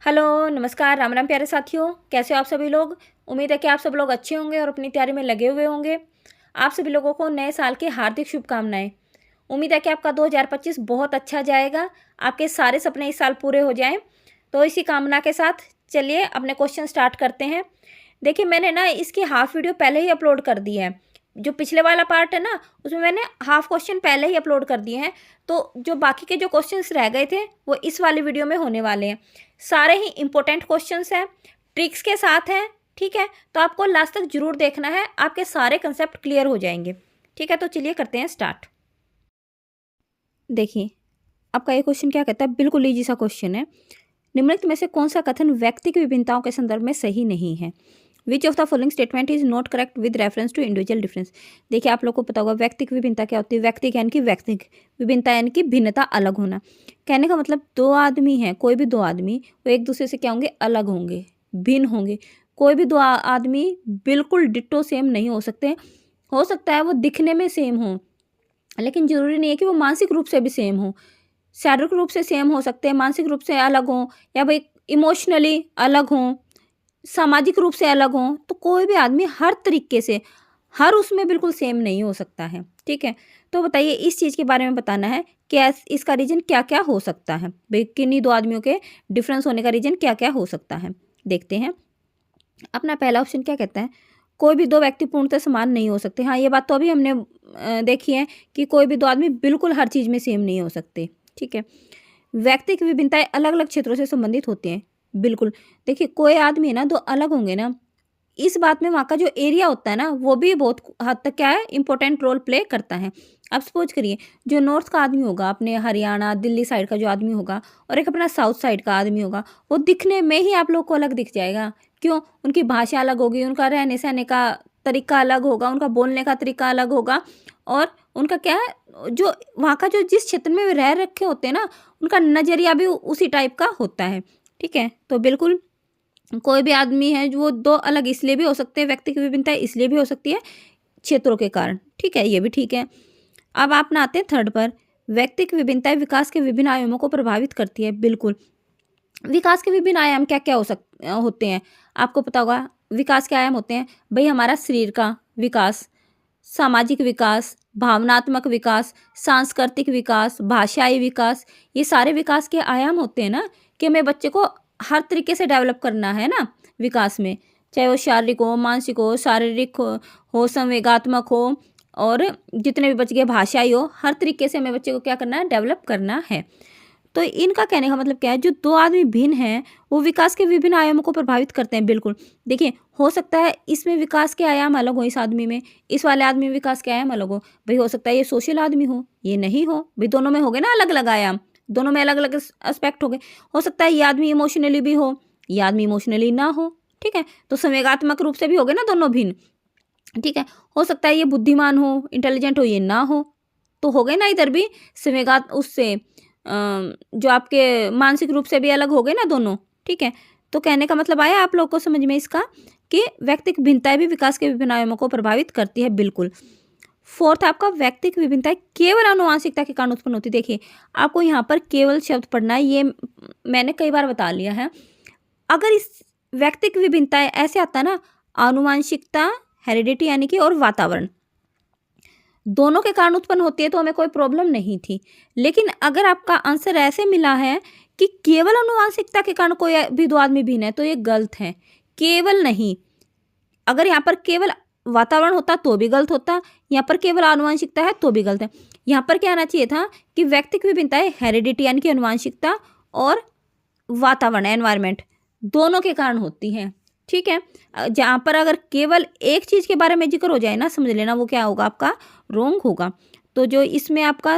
Hello, नमस्कार, राम राम प्यारे साथियों, कैसे हो आप सभी लोग। उम्मीद है कि आप सब लोग अच्छे होंगे और अपनी तैयारी में लगे हुए होंगे। आप सभी लोगों को नए साल की हार्दिक शुभकामनाएं। उम्मीद है कि आपका 2025 बहुत अच्छा जाएगा, आपके सारे सपने इस साल पूरे हो जाएं। तो इसी कामना के साथ चलिए अपने क्वेश्चन स्टार्ट करते हैं। देखिए, मैंने ना इसकी हाफ वीडियो पहले ही अपलोड कर दी है। जो पिछले वाला पार्ट है ना, उसमें मैंने हाफ क्वेश्चन पहले ही अपलोड कर दिए हैं। तो जो बाकी के जो क्वेश्चंस रह गए थे वो इस वाली वीडियो में होने वाले हैं। सारे ही इंपॉर्टेंट क्वेश्चंस हैं, ट्रिक्स के साथ हैं। ठीक है, तो आपको लास्ट तक जरूर देखना है, आपके सारे कंसेप्ट क्लियर हो जाएंगे। ठीक है, तो चलिए करते हैं स्टार्ट। देखिए, आपका ये क्वेश्चन क्या कहता है, बिल्कुल ईजी सा क्वेश्चन है। निम्नलिखित में से कौन सा कथन व्यक्ति की विभिन्नताओं के संदर्भ में सही नहीं है। Which of the following statement is not correct with reference to individual difference. देखिए, आप लोग को पता होगा व्यक्तिक विभिन्नता क्या होती है। व्यक्तिक यानी कि व्यक्तिक, विभिन्नता यानी कि भिन्नता, अलग होना। कहने का मतलब दो आदमी हैं, कोई भी दो आदमी, वो एक दूसरे से क्या होंगे, अलग होंगे, भिन्न होंगे। कोई भी दो आदमी बिल्कुल डिट्टो सेम नहीं हो सकते। हो सकता है वो दिखने में सेम हो, लेकिन जरूरी नहीं है कि वो मानसिक रूप से भी सेम हो। शारीरिक रूप से सेम हो सकते हैं, मानसिक रूप से अलग हों, या भाई इमोशनली अलग हों, सामाजिक रूप से अलग हों। तो कोई भी आदमी हर तरीके से, हर उसमें बिल्कुल सेम नहीं हो सकता है। ठीक है, तो बताइए इस चीज़ के बारे में बताना है कि इसका रीजन क्या क्या हो सकता है। भाई किन्हीं दो आदमियों के डिफरेंस होने का रीजन क्या क्या हो सकता है, देखते हैं। अपना पहला ऑप्शन क्या कहता है, कोई भी दो व्यक्ति पूर्णतः समान नहीं हो सकते। हाँ, ये बात तो अभी हमने देखी है कि कोई भी दो आदमी बिल्कुल हर चीज़ में सेम नहीं हो सकते। ठीक है, व्यक्ति की विभिन्नताएं अलग अलग क्षेत्रों से संबंधित होती हैं। बिल्कुल, देखिए कोई आदमी है ना, दो अलग होंगे ना, इस बात में वहाँ का जो एरिया होता है ना, वो भी बहुत हद तक क्या है, इंपॉर्टेंट रोल प्ले करता है। अब सपोज करिए, जो नॉर्थ का आदमी होगा, अपने हरियाणा दिल्ली साइड का जो आदमी होगा, और एक अपना साउथ साइड का आदमी होगा, वो दिखने में ही आप लोग को अलग दिख जाएगा। क्यों? उनकी भाषा अलग होगी, उनका रहने सहने का तरीका अलग होगा, उनका बोलने का तरीका अलग होगा, और उनका क्या है, जो वहाँ का जो जिस क्षेत्र में वे रह रखे होते हैं ना, उनका नज़रिया भी उसी टाइप का होता है। ठीक है, तो बिल्कुल कोई भी आदमी है जो वो दो अलग इसलिए भी हो सकते हैं, व्यक्ति की विभिन्नता इसलिए भी हो सकती है क्षेत्रों के कारण। ठीक है, ये भी ठीक है। अब आप ना आते हैं थर्ड पर, व्यक्ति की विभिन्नताएं विकास के विभिन्न आयामों को प्रभावित करती है। बिल्कुल, विकास के विभिन्न आयाम क्या क्या होते हैं, आपको पता होगा। विकास के आयाम होते हैं भाई, हमारा शरीर का विकास, सामाजिक विकास, भावनात्मक विकास, सांस्कृतिक विकास, भाषाई विकास। ये सारे विकास के आयाम होते हैं ना, कि हमें बच्चे को हर तरीके से डेवलप करना है ना विकास में, चाहे वो शारीरिक हो, मानसिक हो, शारीरिक हो, संवेगात्मक हो, और जितने भी बच्चे के भाषाई हो, हर तरीके से हमें बच्चे को क्या करना है, डेवलप करना है। तो इनका कहने का मतलब क्या है, जो दो आदमी भिन्न हैं वो विकास के विभिन्न आयामों को प्रभावित करते हैं। बिल्कुल, देखिए हो सकता है इसमें विकास के आयाम अलग हो, इस आदमी में, इस वाले आदमी में विकास के आयाम अलग हो। भाई हो सकता है ये सोशल आदमी हो, ये नहीं हो, भाई दोनों में हो गए ना अलग अलग आयाम, दोनों में अलग अलग एस्पेक्ट हो गए। हो सकता है ये आदमी इमोशनली भी हो, ये आदमी इमोशनली ना हो। ठीक है, तो संवेगात्मक रूप से भी हो गए ना दोनों भिन्न। ठीक है, हो सकता है ये बुद्धिमान हो, इंटेलिजेंट हो, ये ना हो, तो हो गए ना इधर भी संवेगात उससे जो आपके मानसिक रूप से भी अलग हो गए ना दोनों। ठीक है, तो कहने का मतलब आया आप लोग को समझ में इसका, कि व्यक्तिक भिन्नताएं भी विकास के विभिन्न आयामों को प्रभावित करती है। बिल्कुल। फोर्थ आपका, व्यक्तिक विभिन्नताएं केवल आनुवांशिकता के कारण उत्पन्न होती है। देखिए, आपको यहाँ पर केवल शब्द पढ़ना है, ये मैंने कई बार बता लिया है। अगर इस व्यक्तिक विभिन्नताएं ऐसे आता है ना, आनुवांशिकता, हेरिडिटी यानी कि, और वातावरण, दोनों के कारण उत्पन्न होती है, तो हमें कोई प्रॉब्लम नहीं थी। लेकिन अगर आपका आंसर ऐसे मिला है कि केवल आनुवांशिकता के कारण कोई भी दो आदमी भिन्न है, तो ये गलत है। केवल नहीं, अगर यहाँ पर केवल वातावरण होता तो भी गलत होता, यहाँ पर केवल आनुवांशिकता है तो भी गलत है। यहाँ पर क्या आना चाहिए था कि व्यक्तिक विभिन्नताएं हेरिडिटी यानी कि आनुवांशिकता, और वातावरण, एनवायरमेंट, दोनों के कारण होती हैं। ठीक है, जहाँ पर अगर केवल एक चीज़ के बारे में जिक्र हो जाए ना, समझ लेना वो क्या होगा, आपका रोंग होगा। तो जो इसमें आपका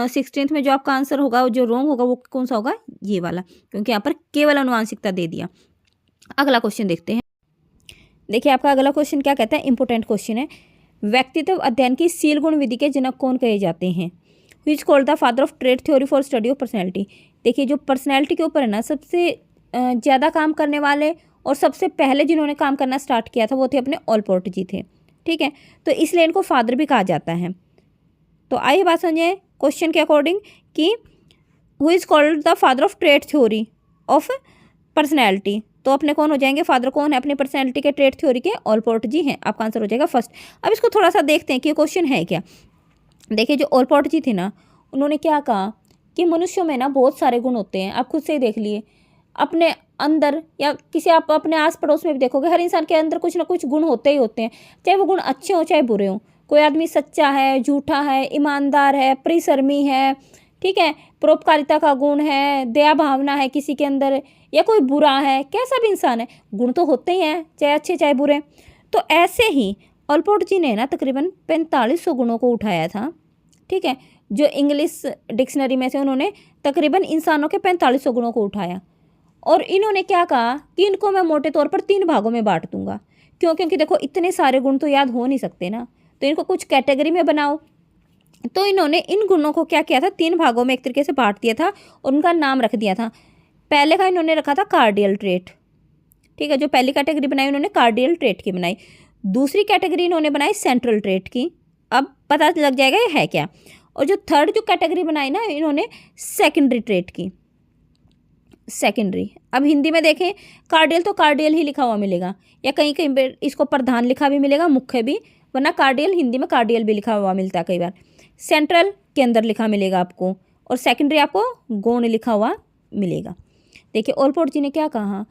16th में जो आपका आंसर होगा, जो रोंग होगा, वो कौन सा होगा, ये वाला, क्योंकि यहाँ पर केवल आनुवांशिकता दे दिया। अगला क्वेश्चन देखते हैं। देखिए, आपका अगला क्वेश्चन क्या कहता है, इंपॉर्टेंट क्वेश्चन है। व्यक्तित्व अध्ययन की सील गुण विधि के जनक कौन कहे जाते हैं। Which called the father of trait theory for study of personality. देखिए, जो पर्सनैलिटी के ऊपर है ना, सबसे ज़्यादा काम करने वाले और सबसे पहले जिन्होंने काम करना स्टार्ट किया था, वो थे अपने ऑलपोर्ट जी थे। ठीक है, तो इसलिए इनको फादर भी कहा जाता है। तो आइए बात समझे क्वेश्चन के अकॉर्डिंग, कि who is called the father of trait theory of personality, तो अपने कौन हो जाएंगे, फादर कौन है अपनी पर्सनैलिटी के ट्रेट थ्योरी के, ऑलपोर्ट जी हैं। आपका आंसर हो जाएगा फर्स्ट। अब इसको थोड़ा सा देखते हैं कि क्वेश्चन है क्या। देखिए जो ऑलपोर्ट जी थे ना, उन्होंने क्या कहा कि मनुष्यों में ना बहुत सारे गुण होते हैं। आप खुद से ही देख लिए अपने अंदर या किसी आप अपने आस पड़ोस में भी देखोगे, हर इंसान के अंदर कुछ ना कुछ गुण होते ही होते हैं, चाहे वो गुण अच्छे हों चाहे बुरे हों। कोई आदमी सच्चा है, झूठा है, ईमानदार है, परिश्रमी है, ठीक है, परोपकारिता का गुण है, दया भावना है किसी के अंदर, या कोई बुरा है, कैसा भी इंसान है, गुण तो होते ही हैं चाहे अच्छे चाहे बुरे। तो ऐसे ही ऑलपोर्ट जी ने ना तकरीबन 4500 गुणों को उठाया था, ठीक है, जो इंग्लिश डिक्शनरी में से उन्होंने तकरीबन इंसानों के 4500 गुणों को उठाया। और इन्होंने क्या कहा कि इनको मैं मोटे तौर पर 3 भागों में बांट दूंगा। क्यों? क्योंकि देखो इतने सारे गुण तो याद हो नहीं सकते ना, तो इनको कुछ कैटेगरी में बनाओ। तो इन्होंने इन गुणों को क्या किया था, 3 भागों में एक तरीके से बांट दिया था और उनका नाम रख दिया था। पहले का इन्होंने रखा था कार्डियल ट्रेट, ठीक है, जो पहली कैटेगरी बनाई उन्होंने कार्डियल ट्रेट की बनाई। दूसरी कैटेगरी इन्होंने बनाई सेंट्रल ट्रेट की, अब पता लग जाएगा ये है क्या। और जो थर्ड जो कैटेगरी बनाई ना इन्होंने सेकेंडरी ट्रेट की, सेकेंडरी। अब हिंदी में देखें कार्डियल तो कार्डियल ही लिखा हुआ मिलेगा, या कहीं कहीं पर इसको प्रधान लिखा भी मिलेगा, मुख्य भी, वरना कार्डियल हिंदी में कार्डियल भी लिखा हुआ मिलता है कई बार। सेंट्रल के अंदर लिखा मिलेगा आपको, और सेकेंडरी आपको गौण लिखा हुआ मिलेगा। देखिए ऑलपोर्ट जी ने क्या कहा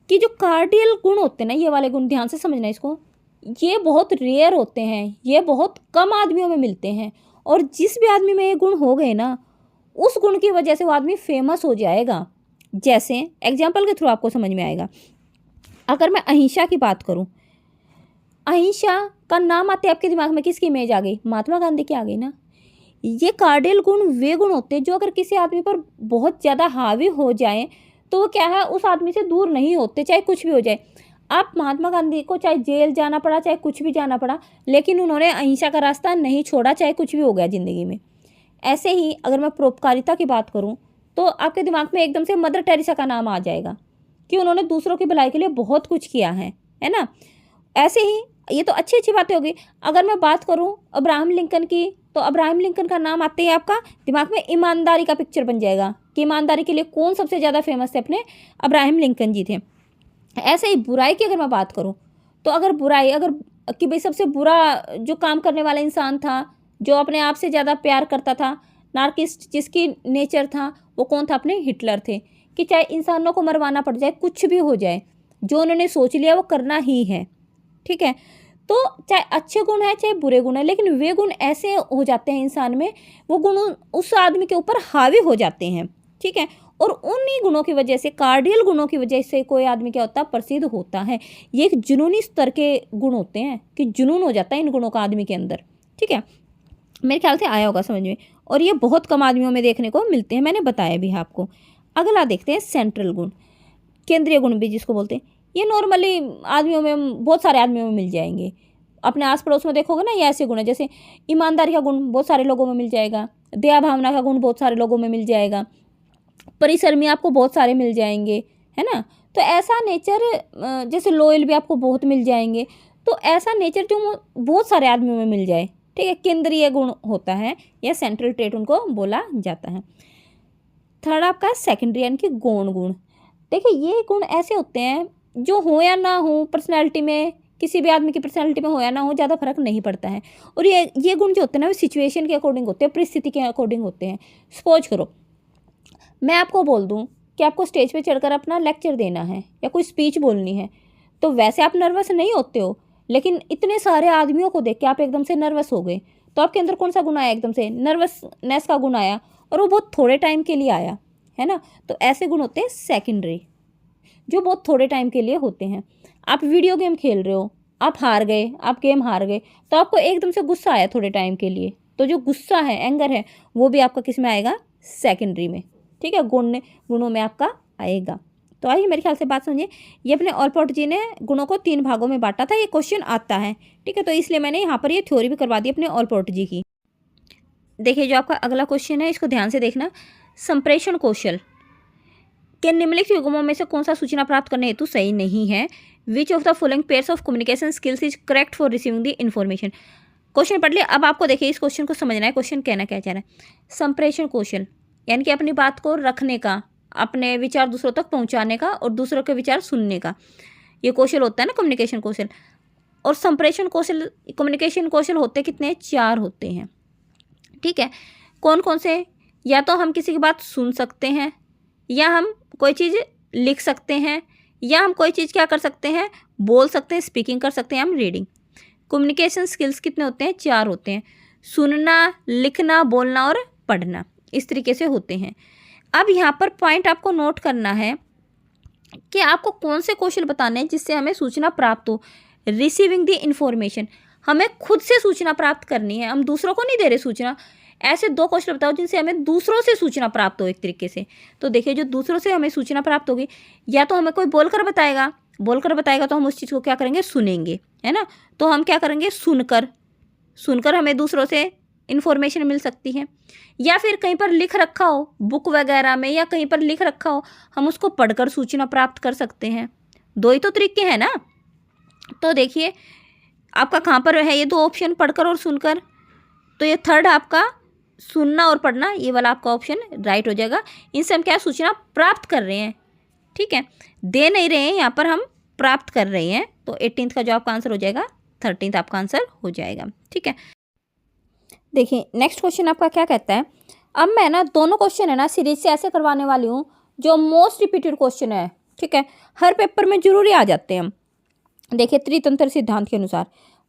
कि जो कार्डियल गुण होते हैं ना, ये वाले गुण ध्यान से समझना इसको, ये बहुत रेयर होते हैं, ये बहुत कम आदमियों में मिलते हैं, और जिस भी आदमी में ये गुण हो गए ना, उस गुण की वजह से वो आदमी फेमस हो जाएगा। जैसे एग्जाम्पल के थ्रू आपको समझ में आएगा। अगर मैं अहिंसा की बात करूं, अहिंसा का नाम आते आपके दिमाग में किसकी इमेज आ गई, महात्मा गांधी की आ गई ना। ये कार्डियल गुण वे गुण होते हैं जो अगर किसी आदमी पर बहुत ज़्यादा हावी हो जाए तो वो क्या है, उस आदमी से दूर नहीं होते, चाहे कुछ भी हो जाए। आप महात्मा गांधी को चाहे जेल जाना पड़ा, चाहे कुछ भी जाना पड़ा, लेकिन उन्होंने अहिंसा का रास्ता नहीं छोड़ा, चाहे कुछ भी हो गया ज़िंदगी में। ऐसे ही अगर मैं परोपकारिता की बात करूं तो आपके दिमाग में एकदम से मदर टेरेसा का नाम आ जाएगा कि उन्होंने दूसरों की भलाई के लिए बहुत कुछ किया है ना। ऐसे ही ये तो अच्छी अच्छी बातें होगी। अगर मैं बात करूं अब्राहम लिंकन की, तो अब्राहम लिंकन का नाम आते ही आपका दिमाग में ईमानदारी का पिक्चर बन जाएगा कि ईमानदारी के लिए कौन सबसे ज़्यादा फेमस थे, अपने अब्राहम लिंकन जी थे। ऐसे ही बुराई की अगर मैं बात करूं तो अगर बुराई अगर कि भाई सबसे बुरा जो काम करने वाला इंसान था, जो अपने आप से ज़्यादा प्यार करता था, नार्किस्ट जिसकी नेचर था, वो कौन था, अपने हिटलर थे। कि चाहे इंसानों को मरवाना पड़ जाए, कुछ भी हो जाए, जो उन्होंने सोच लिया वो करना ही है, ठीक है। तो चाहे अच्छे गुण है चाहे बुरे गुण है, लेकिन वे गुण ऐसे हो जाते हैं इंसान में, वो गुण उस आदमी के ऊपर हावी हो जाते हैं, ठीक है। और उन्हीं गुणों की वजह से, कार्डियल गुणों की वजह से कोई आदमी क्या होता है, प्रसिद्ध होता है। ये एक जुनूनी स्तर के गुण होते हैं कि जुनून हो जाता है इन गुणों का आदमी के अंदर, ठीक है। मेरे ख्याल से आया होगा समझ में, और ये बहुत कम आदमियों में देखने को मिलते हैं, मैंने बताया भी आपको। अगला देखते हैं सेंट्रल गुण, केंद्रीय गुण भी जिसको बोलते हैं। ये नॉर्मली आदमियों में, बहुत सारे आदमियों में मिल जाएंगे। अपने आस पड़ोस में देखोगे ना, ये ऐसे गुण है, जैसे ईमानदारी का गुण बहुत सारे लोगों में मिल जाएगा, दया भावना का गुण बहुत सारे लोगों में मिल जाएगा, परिश्रमी आपको बहुत सारे मिल जाएंगे, है ना। तो ऐसा नेचर, जैसे लॉयल भी आपको बहुत मिल जाएंगे। तो ऐसा नेचर जो बहुत सारे आदमियों में मिल जाए, ठीक है, केंद्रीय गुण होता है, या सेंट्रल ट्रेट उनको बोला जाता है। थर्ड आपका सेकेंडरी यानी कि गौण गुण। देखिए ये गुण ऐसे होते हैं जो हो या ना हो पर्सनैलिटी में, किसी भी आदमी की पर्सनैलिटी में हो या ना हो, ज़्यादा फर्क नहीं पड़ता है। और ये गुण जो होते हैं ना, वो सिचुएशन के अकॉर्डिंग होते हैं, परिस्थिति के अकॉर्डिंग होते हैं। सपोज करो मैं आपको बोल दूं कि आपको स्टेज पे चढ़कर अपना लेक्चर देना है या कोई स्पीच बोलनी है, तो वैसे आप नर्वस नहीं होते हो, लेकिन इतने सारे आदमियों को देख के आप एकदम से नर्वस हो गए, तो आपके अंदर कौन सा गुण आया, एकदम से नर्वसनेस का गुण आया, और वो बहुत थोड़े टाइम के लिए आया, है ना। तो ऐसे गुण होते हैं सेकेंडरी, जो बहुत थोड़े टाइम के लिए होते हैं। आप वीडियो गेम खेल रहे हो, आप हार गए, आप गेम हार गए, तो आपको एकदम से गुस्सा आया थोड़े टाइम के लिए, तो जो गुस्सा है, एंगर है, वो भी आपका किस में आएगा, सेकेंडरी में, ठीक है, गुणों में आपका आएगा। तो आइए मेरे ख्याल से बात समझिए। ये अपने ऑलपोर्ट जी ने गुणों को 3 भागों में बांटा था, ये क्वेश्चन आता है, ठीक है, तो इसलिए मैंने यहाँ पर ये थ्योरी भी करवा दी अपने ऑलपोर्ट जी की। देखिए जो आपका अगला क्वेश्चन है, इसको ध्यान से देखना। संप्रेषण कौशल के निम्नलिखित युग्मों में से कौन सा सूचना प्राप्त करने हेतु सही नहीं है। Which of the following pairs of communication skills is correct for receiving the information. Question पढ़ लिया, अब आपको देखिए इस क्वेश्चन को समझना है, क्वेश्चन कहना क्या चाह रहा है। संप्रेषण कौशल यानी कि अपनी बात को रखने का, अपने विचार दूसरों तक पहुंचाने का और दूसरों के विचार सुनने का, ये कौशल होता है ना कम्युनिकेशन कौशल। और संप्रेषण कौशल, कम्युनिकेशन कौशल होते कितने, 4 होते हैं। ठीक है, कौन कौन से, या तो हम किसी की बात सुन सकते हैं, या हम कोई चीज़ लिख सकते हैं, या हम कोई चीज़ क्या कर सकते हैं, बोल सकते हैं, स्पीकिंग कर सकते हैं हम, रीडिंग। कम्युनिकेशन स्किल्स कितने होते हैं, 4 होते हैं, सुनना, लिखना, बोलना और पढ़ना, इस तरीके से होते हैं। अब यहाँ पर पॉइंट आपको नोट करना है कि आपको कौन से कौशल बताने हैं जिससे हमें सूचना प्राप्त हो। रिसीविंग द इंफॉर्मेशन, हमें खुद से सूचना प्राप्त करनी है, हम दूसरों को नहीं दे रहे सूचना। ऐसे 2 कौशल बताओ जिनसे हमें दूसरों से सूचना प्राप्त हो एक तरीके से। तो देखिए, जो दूसरों से हमें सूचना प्राप्त होगी, या तो हमें कोई बोलकर बताएगा तो हम उस चीज़ को क्या करेंगे, सुनेंगे, है ना। तो हम क्या करेंगे, सुनकर हमें दूसरों से इन्फॉर्मेशन मिल सकती है, या फिर कहीं पर लिख रखा हो बुक वगैरह में, या कहीं पर लिख रखा हो, हम उसको पढ़कर सूचना प्राप्त कर सकते हैं। 2 ही तो तरीके हैं ना। तो देखिए आपका कहाँ पर है ये 2 ऑप्शन, पढ़कर और सुनकर। तो ये थर्ड आपका सुनना और पढ़ना, ये वाला आपका ऑप्शन राइट हो जाएगा। इनसे हम क्या सूचना प्राप्त कर रहे हैं, ठीक है, दे नहीं रहे हैं, यहाँ पर हम प्राप्त कर रहे हैं। तो 18th का जो आपका आंसर हो जाएगा, 13th आपका आंसर हो जाएगा। ठीक है, देखिए नेक्स्ट क्वेश्चन आपका क्या कहता है। अब मैं ना दोनों क्वेश्चन है ना सीरीज से ऐसे करवाने वाली हूँ जो मोस्ट रिपीटेड क्वेश्चन है, ठीक है, हर पेपर में जरूरी आ जाते हैं। देखिए, त्रितंत्र सिद्धांत के अनुसार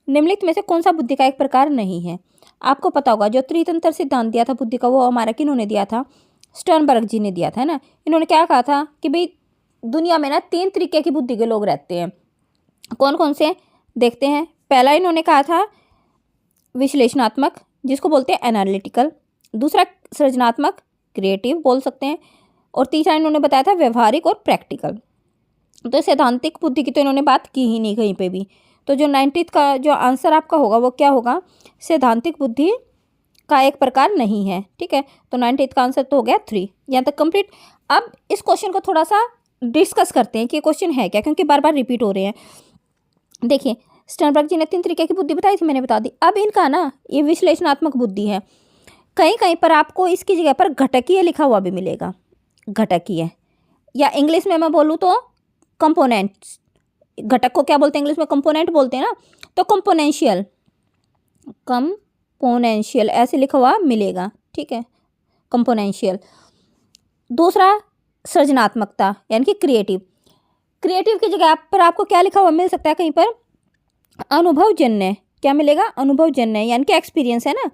निम्नलिखित में से कौन सा बुद्धि का एक प्रकार नहीं है। आपको पता होगा जो त्रितंत्र सिद्धांत दिया था बुद्धि का, वो हमारा किन्होंने दिया था, स्टर्नबर्ग जी ने दिया था, है ना। इन्होंने क्या कहा था कि भाई दुनिया में ना 3 तरीके की बुद्धि के लोग रहते हैं। कौन कौन से देखते हैं। पहला इन्होंने कहा था विश्लेषणात्मक, जिसको बोलते हैं एनालिटिकल। दूसरा सृजनात्मक, क्रिएटिव बोल सकते हैं। और तीसरा इन्होंने बताया था व्यवहारिक और प्रैक्टिकल। तो सैद्धांतिक बुद्धि की तो इन्होंने बात की ही नहीं कहीं पे भी। तो जो 90th का जो आंसर आपका होगा वो क्या होगा, सैद्धांतिक बुद्धि का एक प्रकार नहीं है। ठीक है, तो 90th का आंसर तो हो गया 3, यहाँ तक कंप्लीट। अब इस क्वेश्चन को थोड़ा सा डिस्कस करते हैं कि क्वेश्चन है क्या, क्योंकि बार बार रिपीट हो रहे हैं। देखिए, स्टर्नबर्ग जी ने 3 तरीके की बुद्धि बताई थी, मैंने बता दी। अब इनका ना ये विश्लेषणात्मक बुद्धि है। कहीं कहीं पर आपको इसकी जगह पर घटकीय लिखा हुआ भी मिलेगा, घटकीय, या इंग्लिश में मैं बोलूँ तो कंपोनेंट्स। घटक को क्या बोलते हैं इंग्लिश में, कंपोनेंट बोलते हैं ना। तो कंपोनेंशियल ऐसे लिखा हुआ मिलेगा, ठीक है, कंपोनेंशियल। दूसरा सृजनात्मकता यानी कि क्रिएटिव की जगह पर आपको क्या लिखा हुआ मिल सकता है, कहीं पर अनुभवजन्य, क्या मिलेगा, अनुभवजन्य यानी कि एक्सपीरियंस, है ना,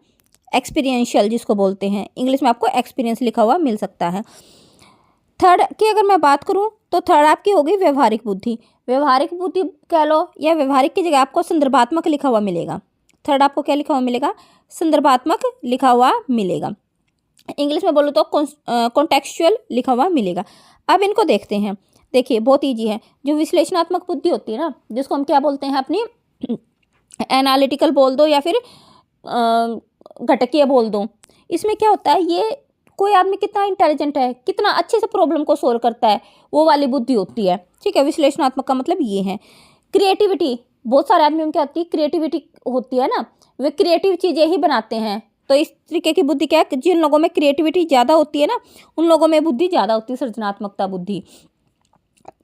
एक्सपीरियंशियल जिसको बोलते हैं, इंग्लिश में आपको एक्सपीरियंस लिखा हुआ मिल सकता है। थर्ड की अगर मैं बात करूं तो थर्ड आपकी होगी व्यवहारिक बुद्धि। व्यवहारिक बुद्धि कह लो, या व्यवहारिक की जगह आपको संदर्भात्मक लिखा हुआ मिलेगा। थर्ड आपको क्या लिखा हुआ मिलेगा, संदर्भात्मक लिखा हुआ मिलेगा। इंग्लिश में बोलो तो कॉन्टेक्चुअल लिखा हुआ मिलेगा। अब इनको देखते हैं। देखिए, बहुत ईजी है। जो विश्लेषणात्मक बुद्धि होती है ना, जिसको हम क्या बोलते हैं, अपनी एनालिटिकल बोल दो या फिर घटकीय बोल दो। इसमें क्या होता है, ये कोई आदमी कितना इंटेलिजेंट है, कितना अच्छे से प्रॉब्लम को सोल्व करता है, वो वाली बुद्धि होती है। ठीक है, विश्लेषणात्मक का मतलब ये है। क्रिएटिविटी, बहुत सारे आदमियों में क्या होती है, क्रिएटिविटी होती है ना, वे क्रिएटिव चीज़ें ही बनाते हैं। तो इस तरीके की बुद्धि क्या है, जिन लोगों में क्रिएटिविटी ज़्यादा होती है ना, उन लोगों में बुद्धि ज़्यादा होती है, सृजनात्मकता बुद्धि।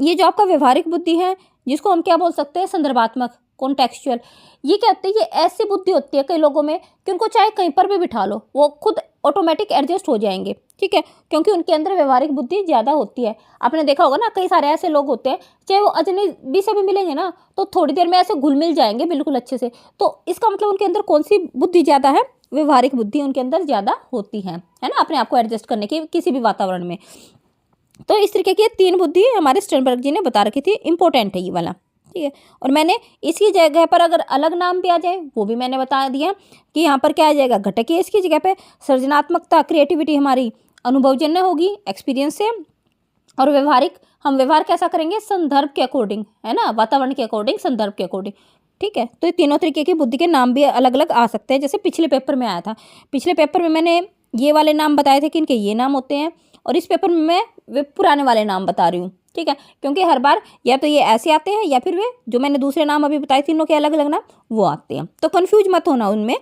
ये जो आपका व्यवहारिक बुद्धि है, जिसको हम क्या बोल सकते हैं, संदर्भात्मक, कॉन्टेक्चुअल, ये क्या होती है, ये ऐसी बुद्धि होती है कई लोगों में कि उनको चाहे कहीं पर भी बिठा लो, वो खुद ऑटोमेटिक एडजस्ट हो जाएंगे। ठीक है, क्योंकि उनके अंदर व्यवहारिक बुद्धि ज़्यादा होती है। आपने देखा होगा ना, कई सारे ऐसे लोग होते हैं, चाहे वो अजनबी से भी मिलेंगे ना, तो थोड़ी देर में ऐसे घुल मिल जाएंगे बिल्कुल अच्छे से। तो इसका मतलब उनके अंदर कौन सी बुद्धि ज़्यादा है, व्यवहारिक बुद्धि उनके अंदर ज़्यादा होती है ना, अपने आप को एडजस्ट करने की किसी भी वातावरण में। तो इस तरीके की 3 बुद्धि हमारे स्टर्नबर्ग जी ने बता रखी थी, इंपॉर्टेंट है ये वाला। ठीक है, और मैंने इसकी जगह पर अगर अलग नाम भी आ जाए वो भी मैंने बता दिया कि यहाँ पर क्या आ जाएगा, घटकीय इसकी जगह पे, सृजनात्मकता, क्रिएटिविटी हमारी अनुभवजन्य होगी, एक्सपीरियंस से, और व्यवहारिक, हम व्यवहार कैसा करेंगे, संदर्भ के अकॉर्डिंग, है ना, वातावरण के अकॉर्डिंग, संदर्भ के अकॉर्डिंग। ठीक है, तो ये तीनों तरीके की बुद्धि के नाम भी अलग अलग आ सकते हैं। जैसे पिछले पेपर में आया था, पिछले पेपर में मैंने ये वाले नाम बताए थे कि इनके ये नाम होते हैं, और इस पेपर में मैं वे पुराने वाले नाम बता रही हूँ। ठीक है, क्योंकि हर बार या तो ये ऐसे आते हैं या फिर वे जो मैंने दूसरे नाम अभी बताए तीनों के अलग अलग नाम वो आते हैं, तो कंफ्यूज मत होना उनमें।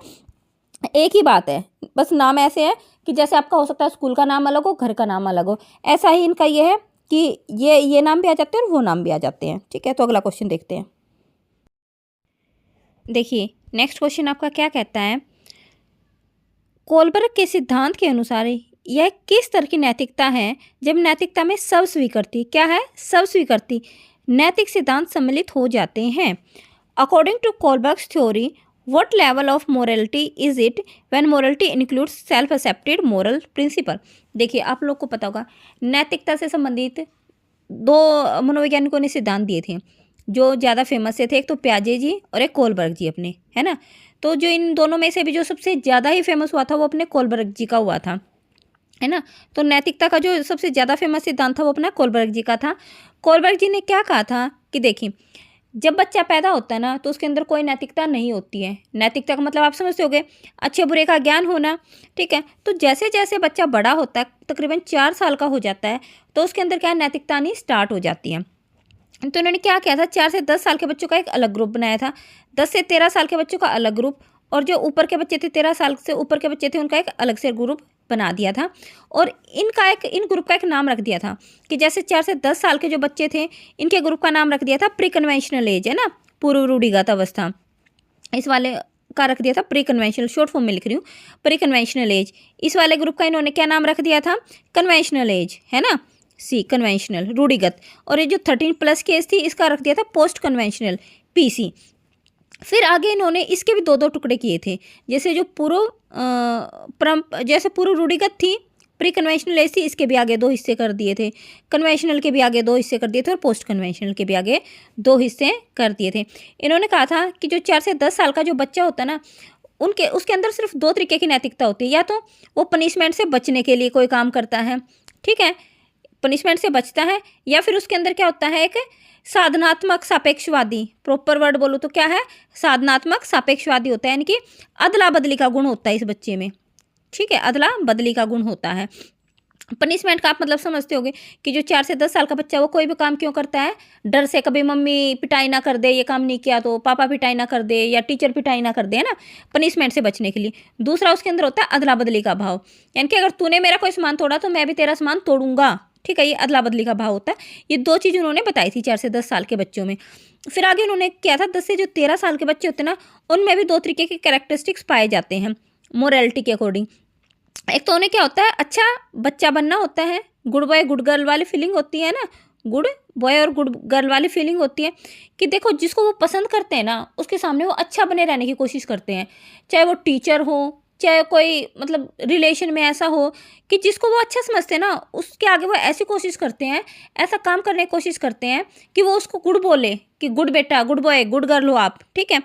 एक ही बात है, बस नाम ऐसे है कि जैसे आपका हो सकता है स्कूल का नाम अलग हो, घर का नाम अलग हो, ऐसा ही इनका ये है कि ये नाम भी आ जाते हैं और वो नाम भी आ जाते हैं। ठीक है, तो अगला क्वेश्चन देखते हैं। देखिए नेक्स्ट क्वेश्चन आपका क्या कहता है, कोलबर्ग के सिद्धांत के अनुसार यह किस तरह की नैतिकता है जब नैतिकता में सब स्वीकृति, क्या है, सब स्वीकृति, नैतिक सिद्धांत सम्मिलित हो जाते हैं। According to Kohlberg's theory, what level of morality is it when morality includes self accepted moral principle. देखिए आप लोग को पता होगा नैतिकता से संबंधित दो मनोवैज्ञानिकों ने सिद्धांत दिए थे जो ज़्यादा फेमस से थे, एक तो प्याजे जी और एक कोलबर्ग जी अपने, है ना। तो जो इन दोनों में से भी जो सबसे ज़्यादा ही फेमस हुआ था वो अपने कोलबर्ग जी का हुआ था, है ना। तो नैतिकता का जो सबसे ज़्यादा फेमस सिद्धांत था वो अपना कोलबर्ग जी का था। कोलबर्ग जी ने क्या कहा था कि देखिए जब बच्चा पैदा होता है ना तो उसके अंदर कोई नैतिकता नहीं होती है। नैतिकता का मतलब आप समझते होगे अच्छे बुरे का ज्ञान होना, ठीक है। तो जैसे जैसे बच्चा बड़ा होता है, तकरीबन 4 साल का हो जाता है, तो उसके अंदर क्या है, नैतिकता आनी स्टार्ट हो जाती है। तो उन्होंने क्या किया था, 4 से 10 साल के बच्चों का एक अलग ग्रुप बनाया था, 10 से 13 साल के बच्चों का अलग ग्रुप, और जो ऊपर के बच्चे थे 13 साल से ऊपर के बच्चे थे उनका एक अलग से ग्रुप बना दिया था। और इन ग्रुप का एक नाम रख दिया था कि जैसे 4 से 10 साल के जो बच्चे थे इनके ग्रुप का नाम रख दिया था प्री कन्वेंशनल एज, है ना, पूर्व रूढ़िगत अवस्था। इस वाले का रख दिया था प्री कन्वेंशनल, शॉर्ट फॉर्म में लिख रही हूँ, प्री कन्वेंशनल एज। इस वाले ग्रुप का इन्होंने क्या नाम रख दिया था, कन्वेंशनल एज, है ना, सी कन्वेंशनल रूढ़िगत। और ये जो 13+ की एज थी इसका रख दिया था पोस्ट कन्वेंशनल, पीसी। फिर आगे इन्होंने इसके भी दो दो टुकड़े किए थे, जैसे जो जैसे पूर्व रूढ़िगत थी, प्री कन्वेंशनल एज थी, इसके भी आगे 2 हिस्से कर दिए थे, कन्वेंशनल के भी आगे 2 हिस्से कर दिए थे और पोस्ट कन्वेंशनल के भी आगे 2 हिस्से कर दिए थे। इन्होंने कहा था कि जो 4 से 10 साल का जो बच्चा होता है ना उनके उसके अंदर सिर्फ 2 तरीके की नैतिकता होती है, या तो वो पनिशमेंट से बचने के लिए कोई काम करता है, ठीक है, पनिशमेंट से बचता है, या फिर उसके अंदर क्या होता है, एक साधनात्मक सापेक्षवादी, प्रॉपर वर्ड बोलो तो क्या है, साधनात्मक सापेक्षवादी होता है, यानी कि अदला बदली का गुण होता है इस बच्चे में, ठीक है, अदला बदली का गुण होता है। पनिशमेंट का आप मतलब समझते होगे कि जो 4 से 10 साल का बच्चा है वो कोई भी काम क्यों करता है, डर से, कभी मम्मी पिटाई ना कर दे, ये काम नहीं किया तो पापा पिटाई ना कर दे, या टीचर पिटाई ना कर दे, है ना, पनिशमेंट से बचने के लिए। दूसरा उसके अंदर होता है अदला बदली का भाव, यानी कि अगर तूने मेरा कोई सामान तोड़ा तो मैं भी तेरा सामान तोड़ूंगा, ठीक है, ये अदला बदली का भाव होता है। ये 2 चीज़ उन्होंने बताई थी 4 से 10 साल के बच्चों में। फिर आगे उन्होंने किया था 10 से जो 13 साल के बच्चे होते हैं ना उनमें भी 2 तरीके के कैरेक्टरिस्टिक्स पाए जाते हैं मोरालिटी के अकॉर्डिंग। एक तो उन्हें क्या होता है, अच्छा बच्चा बनना होता है, गुड बॉय गुड गर्ल वाली फीलिंग होती है ना, गुड बॉय और गुड गर्ल वाली फीलिंग होती है कि देखो जिसको वो पसंद करते हैं ना उसके सामने वो अच्छा बने रहने की कोशिश करते हैं, चाहे वो टीचर हो, चाहे कोई मतलब रिलेशन में ऐसा हो कि जिसको वो अच्छा समझते हैं ना उसके आगे वो ऐसी कोशिश करते हैं, ऐसा काम करने की कोशिश करते हैं कि वो उसको गुड बोले कि गुड बेटा, गुड बॉय, गुड गर्ल हो आप, ठीक है।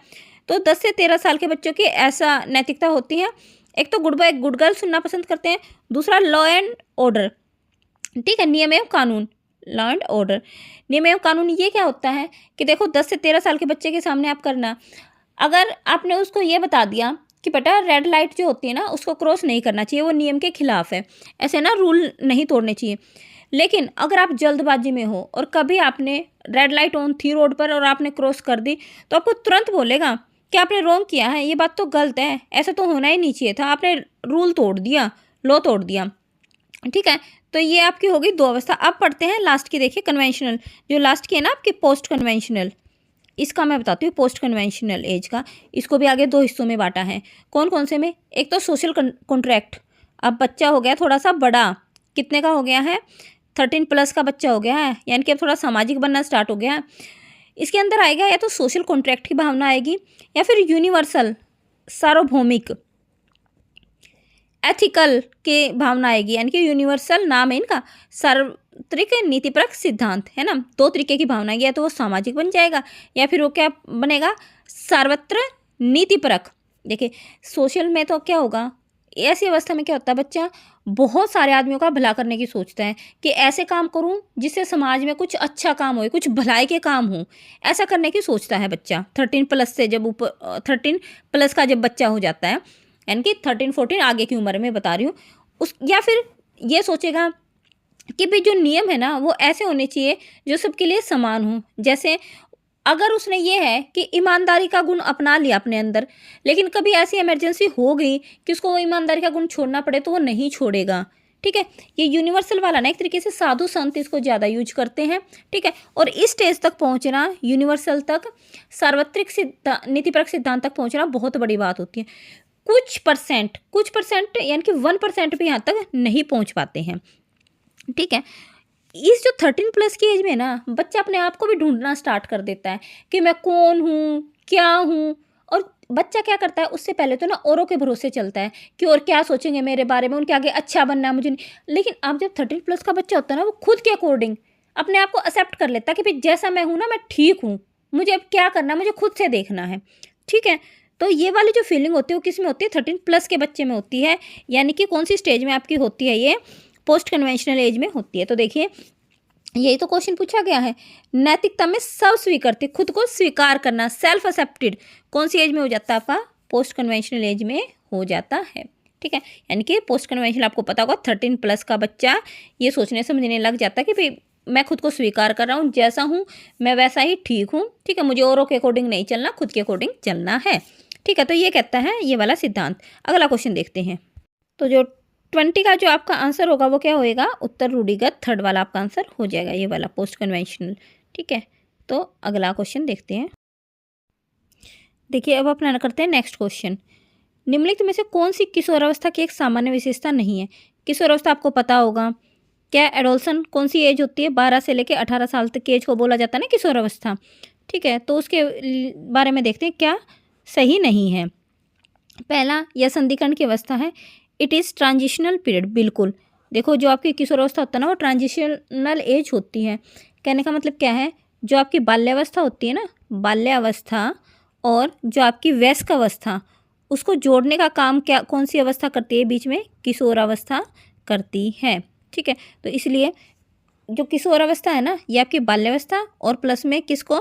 तो 10 से 13 साल के बच्चों की ऐसा नैतिकता होती है। एक तो गुड बॉय गुड गर्ल सुनना पसंद करते हैं, दूसरा लॉ एंड ऑर्डर, ठीक है, नियम एवं कानून, लॉ एंड ऑर्डर, नियम एवं कानून। ये क्या होता है कि देखो 10 से 13 साल के बच्चे के सामने आप करना, अगर आपने उसको ये बता दिया कि बेटा रेड लाइट जो होती है ना उसको क्रॉस नहीं करना चाहिए, वो नियम के खिलाफ है, ऐसे ना रूल नहीं तोड़ने चाहिए। लेकिन अगर आप जल्दबाजी में हो और कभी आपने रेड लाइट ऑन थी रोड पर और आपने क्रॉस कर दी तो आपको तुरंत बोलेगा कि आपने रॉन्ग किया है, ये बात तो गलत है, ऐसा तो होना ही नहीं चाहिए था, आपने रूल तोड़ दिया, लॉ तोड़ दिया, ठीक है। तो ये आपकी होगी 2 अवस्था। अब पढ़ते हैं लास्ट की, देखिए कन्वेंशनल, जो लास्ट की है ना आपकी पोस्ट कन्वेंशनल, इसका मैं बताती हूँ पोस्ट कन्वेंशनल एज का। इसको भी आगे 2 हिस्सों में बांटा है, कौन कौन से में, एक तो सोशल कॉन्ट्रैक्ट। अब बच्चा हो गया थोड़ा सा बड़ा, कितने का हो गया है, 13+ का बच्चा हो गया है, यानी कि अब थोड़ा सामाजिक बनना स्टार्ट हो गया है। इसके अंदर आएगा या तो सोशल कॉन्ट्रैक्ट की भावना आएगी या फिर यूनिवर्सल सार्वभौमिक एथिकल के भावना आएगी, यानी कि यूनिवर्सल नाम है इनका, सार्वत्रिक नीतिपरक सिद्धांत, है ना। 2 तरीके की भावना आएगी, या तो वो सामाजिक बन जाएगा या फिर वो क्या बनेगा, सर्वत्र नीतिपरक। देखिए सोशल में तो क्या होगा, ऐसी अवस्था में क्या होता है, बच्चा बहुत सारे आदमियों का भला करने की सोचता है कि ऐसे काम करूं जिससे समाज में कुछ अच्छा काम हो, कुछ भलाई के काम हो, ऐसा करने की सोचता है बच्चा। 13+ से जब ऊपर 13+ का जब बच्चा हो जाता है, यानी कि 13-14 आगे की उम्र में बता रही हूँ उस, या फिर ये सोचेगा कि भाई जो नियम है ना वो ऐसे होने चाहिए जो सबके लिए समान हो। जैसे अगर उसने ये है कि ईमानदारी का गुण अपना लिया अपने अंदर, लेकिन कभी ऐसी इमरजेंसी हो गई कि उसको वो ईमानदारी का गुण छोड़ना पड़े तो वो नहीं छोड़ेगा। ठीक है, ये यूनिवर्सल वाला ना एक तरीके से साधु संत इसको ज़्यादा यूज करते हैं। ठीक है, और इस स्टेज तक पहुंचना, यूनिवर्सल तक, सार्वत्रिक नीतिपरक सिद्धांत तक पहुंचना बहुत बड़ी बात होती है। कुछ परसेंट यानी कि 1% भी यहाँ तक नहीं पहुंच पाते हैं। ठीक है, इस जो 13+ की एज में ना बच्चा अपने आप को भी ढूंढना स्टार्ट कर देता है कि मैं कौन हूँ, क्या हूँ। और बच्चा क्या करता है, उससे पहले तो ना औरों के भरोसे चलता है कि और क्या सोचेंगे मेरे बारे में, उनके आगे अच्छा बनना है मुझे नहीं। लेकिन अब जब 13+ का बच्चा होता है ना, वो खुद के अकॉर्डिंग अपने आप को एक्सेप्ट कर लेता है कि भाई जैसा मैं हूँ ना, मैं ठीक हूँ, मुझे अब क्या करना है, मुझे खुद से देखना है। ठीक है, तो ये वाली जो फीलिंग होती है वो किस में होती है, 13+ के बच्चे में होती है। यानी कि कौन सी स्टेज में आपकी होती है, ये पोस्ट कन्वेंशनल एज में होती है। तो देखिए, यही तो क्वेश्चन पूछा गया है। नैतिकता में सब स्वीकृति, खुद को स्वीकार करना, सेल्फ एक्सेप्टेड, कौन सी एज में हो जाता है आपका, पोस्ट कन्वेंशनल एज में हो जाता है। ठीक है, यानी कि पोस्ट कन्वेंशनल आपको पता होगा 13+ का बच्चा ये सोचने समझने लग जाता है कि भाई मैं खुद को स्वीकार कर रहा हूँ, जैसा हूँ मैं वैसा ही ठीक हूँ। ठीक है, मुझे औरों के अकॉर्डिंग नहीं चलना, खुद के अकॉर्डिंग चलना है। ठीक है, तो ये कहता है ये वाला सिद्धांत। अगला क्वेश्चन देखते हैं। तो जो 20 का जो आपका आंसर होगा वो क्या होएगा, उत्तर रूढ़िगत, थर्ड वाला आपका आंसर हो जाएगा, ये वाला पोस्ट कन्वेंशनल। ठीक है, तो अगला क्वेश्चन देखते हैं। देखिए, अब अपना करते हैं नेक्स्ट क्वेश्चन। निम्नलिखित में से कौन सी किशोरावस्था की एक सामान्य विशेषता नहीं है। किशोरावस्था आपको पता होगा, क्या एडोल्सन कौन सी एज होती है, 12 से लेकर 18 साल तक की एज को बोला जाता है ना किशोरावस्था। ठीक है, तो उसके बारे में देखते हैं क्या सही नहीं है। पहला, यह संधिकरण की अवस्था है, इट इज़ ट्रांजिशनल पीरियड। बिल्कुल, देखो जो आपकी किशोरावस्था होता है ना वो ट्रांजिशनल एज होती है। कहने का मतलब क्या है, जो आपकी बाल्यावस्था होती है ना, बाल्यावस्था और जो आपकी वयस्क अवस्था, उसको जोड़ने का काम क्या, कौन सी अवस्था करती है बीच में, किशोरावस्था करती है। ठीक है, तो इसलिए जो किशोरावस्था है ना ये आपकी बाल्यावस्था और प्लस में किसको,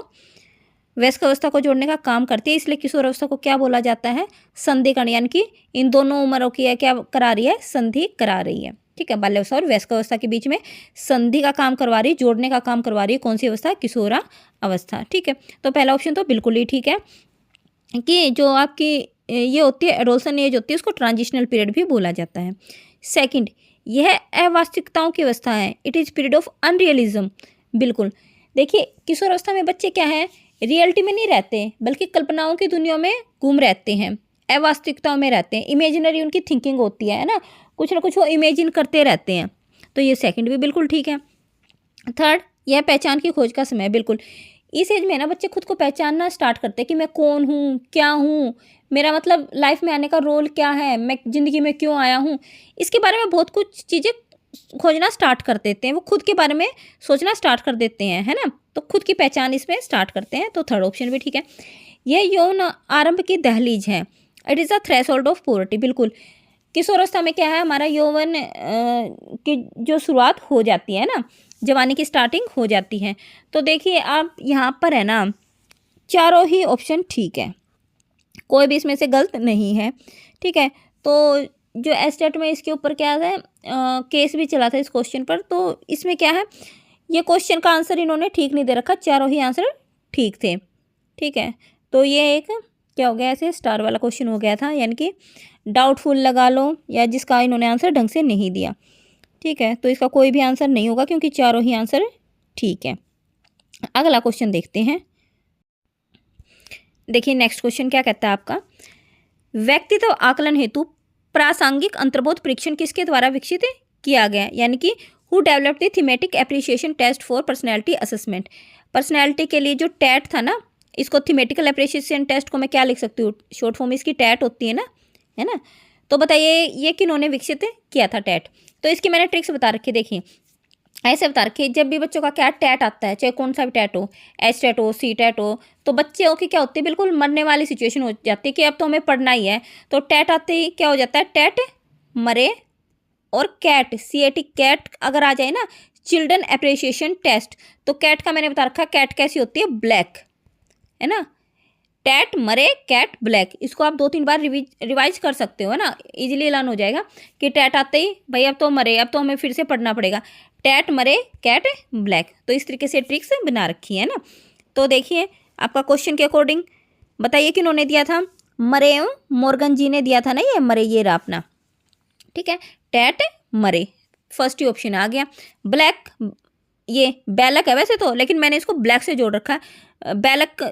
वयस्क अवस्था को जोड़ने का काम करती है। इसलिए किशोरावस्था को क्या बोला जाता है, संधिकरण, यानी कि इन दोनों उम्रों की क्या करा रही है, संधि करा रही है। ठीक है, बाल्यावस्था और वयस्क अवस्था के बीच में संधि का काम करवा रही है, जोड़ने का काम करवा रही है, कौन सी अवस्था, किशोरा अवस्था। ठीक है, तो पहला ऑप्शन तो बिल्कुल ही ठीक है कि जो आपकी ये होती है एडोल्सन एज होती है, उसको ट्रांजिशनल पीरियड भी बोला जाता है। सेकंड, यह अवास्तविकताओं की अवस्था है, इट इज़ पीरियड ऑफ अनरियलिज्म। बिल्कुल, देखिए किशोरावस्था में बच्चे क्या है, रियलिटी में नहीं रहते बल्कि कल्पनाओं की दुनिया में घूम रहते हैं, अवास्तविकताओं में रहते हैं, इमेजिनरी उनकी थिंकिंग होती है ना, कुछ ना कुछ वो इमेजिन करते रहते हैं। तो ये सेकंड भी बिल्कुल ठीक है। थर्ड, यह पहचान की खोज का समय। बिल्कुल, इस एज में ना बच्चे खुद को पहचानना स्टार्ट करते हैं कि मैं कौन हूँ, क्या हूँ, मेरा मतलब लाइफ में आने का रोल क्या है, मैं ज़िंदगी में क्यों आया हूँ, इसके बारे में बहुत कुछ चीज़ें खोजना स्टार्ट कर देते हैं, वो खुद के बारे में सोचना स्टार्ट कर देते हैं, है ना, तो खुद की पहचान इसमें स्टार्ट करते हैं। तो थर्ड ऑप्शन भी ठीक है। यह यौन आरंभ की दहलीज है, it is the threshold of purity. बिल्कुल, किशोरावस्था में क्या है, हमारा यौवन की जो शुरुआत हो जाती है ना, जवानी की स्टार्टिंग हो जाती है। तो देखिए आप यहाँ पर है ना, चारों ही ऑप्शन ठीक है, कोई भी इसमें से गलत नहीं है। ठीक है, तो जो एस्टेट में इसके ऊपर क्या है, केस भी चला था इस क्वेश्चन पर, तो इसमें क्या है, ये क्वेश्चन का आंसर इन्होंने ठीक नहीं दे रखा, चारों ही आंसर ठीक थे। ठीक है, तो ये एक क्या हो गया, ऐसे स्टार वाला क्वेश्चन हो गया था, यानी कि डाउटफुल लगा लो, या जिसका इन्होंने आंसर ढंग से नहीं दिया। ठीक है, तो इसका कोई भी आंसर नहीं होगा क्योंकि चारों ही आंसर ठीक है। अगला क्वेश्चन देखते हैं। देखिए नेक्स्ट क्वेश्चन क्या कहता है आपका, व्यक्तित्व आकलन हेतु प्रासंगिक अंतर्बोध परीक्षण किसके द्वारा विकसित किया गया, यानी कि who developed the thematic appreciation test for personality assessment. Personality के लिए जो टैट था ना, इसको थीमेटिकल एप्रिसिएशन टेस्ट को मैं क्या लिख सकती हूँ, शॉर्ट फॉर्म इसकी टैट होती है ना। तो बताइए ये किन्होंने विकसित किया था टैट। तो इसकी मैंने ट्रिक्स बता रखी, देखिए ऐसे बता रखी, जब भी बच्चों का क्या टैट आता है, चाहे कौन सा भी टैट हो, एच टैट हो, सी टैट हो, तो बच्चों की क्या होती है, बिल्कुल मरने वाली सिचुएशन हो जाती है कि अब तो हमें पढ़ना ही है। तो टैट आते ही क्या हो जाता है, टैट मरे, और कैट, CAT कैट अगर आ जाए ना, चिल्ड्रन अप्रिसिएशन टेस्ट, तो कैट का मैंने बता रखा, कैट कैसी होती है, ब्लैक, है ना, टैट मरे कैट ब्लैक। इसको आप 2-3 बार रिवाइज कर सकते हो, है ना, इजीली लर्न हो जाएगा कि टैट आते ही भाई अब तो मरे, अब तो हमें फिर से पढ़ना पड़ेगा, टैट मरे कैट ब्लैक। तो इस तरीके से ट्रिक्स बना रखी है ना। तो देखिए आपका क्वेश्चन के अकॉर्डिंग बताइए किन्होंने दिया था, मरे मॉर्गन जी ने दिया था ना, ये मरे ये रहा अपना, ठीक है, टैट मरे, फर्स्ट ही ऑप्शन आ गया। ब्लैक, ये बैलक है वैसे तो, लेकिन मैंने इसको ब्लैक से जोड़ रखा है। बैलक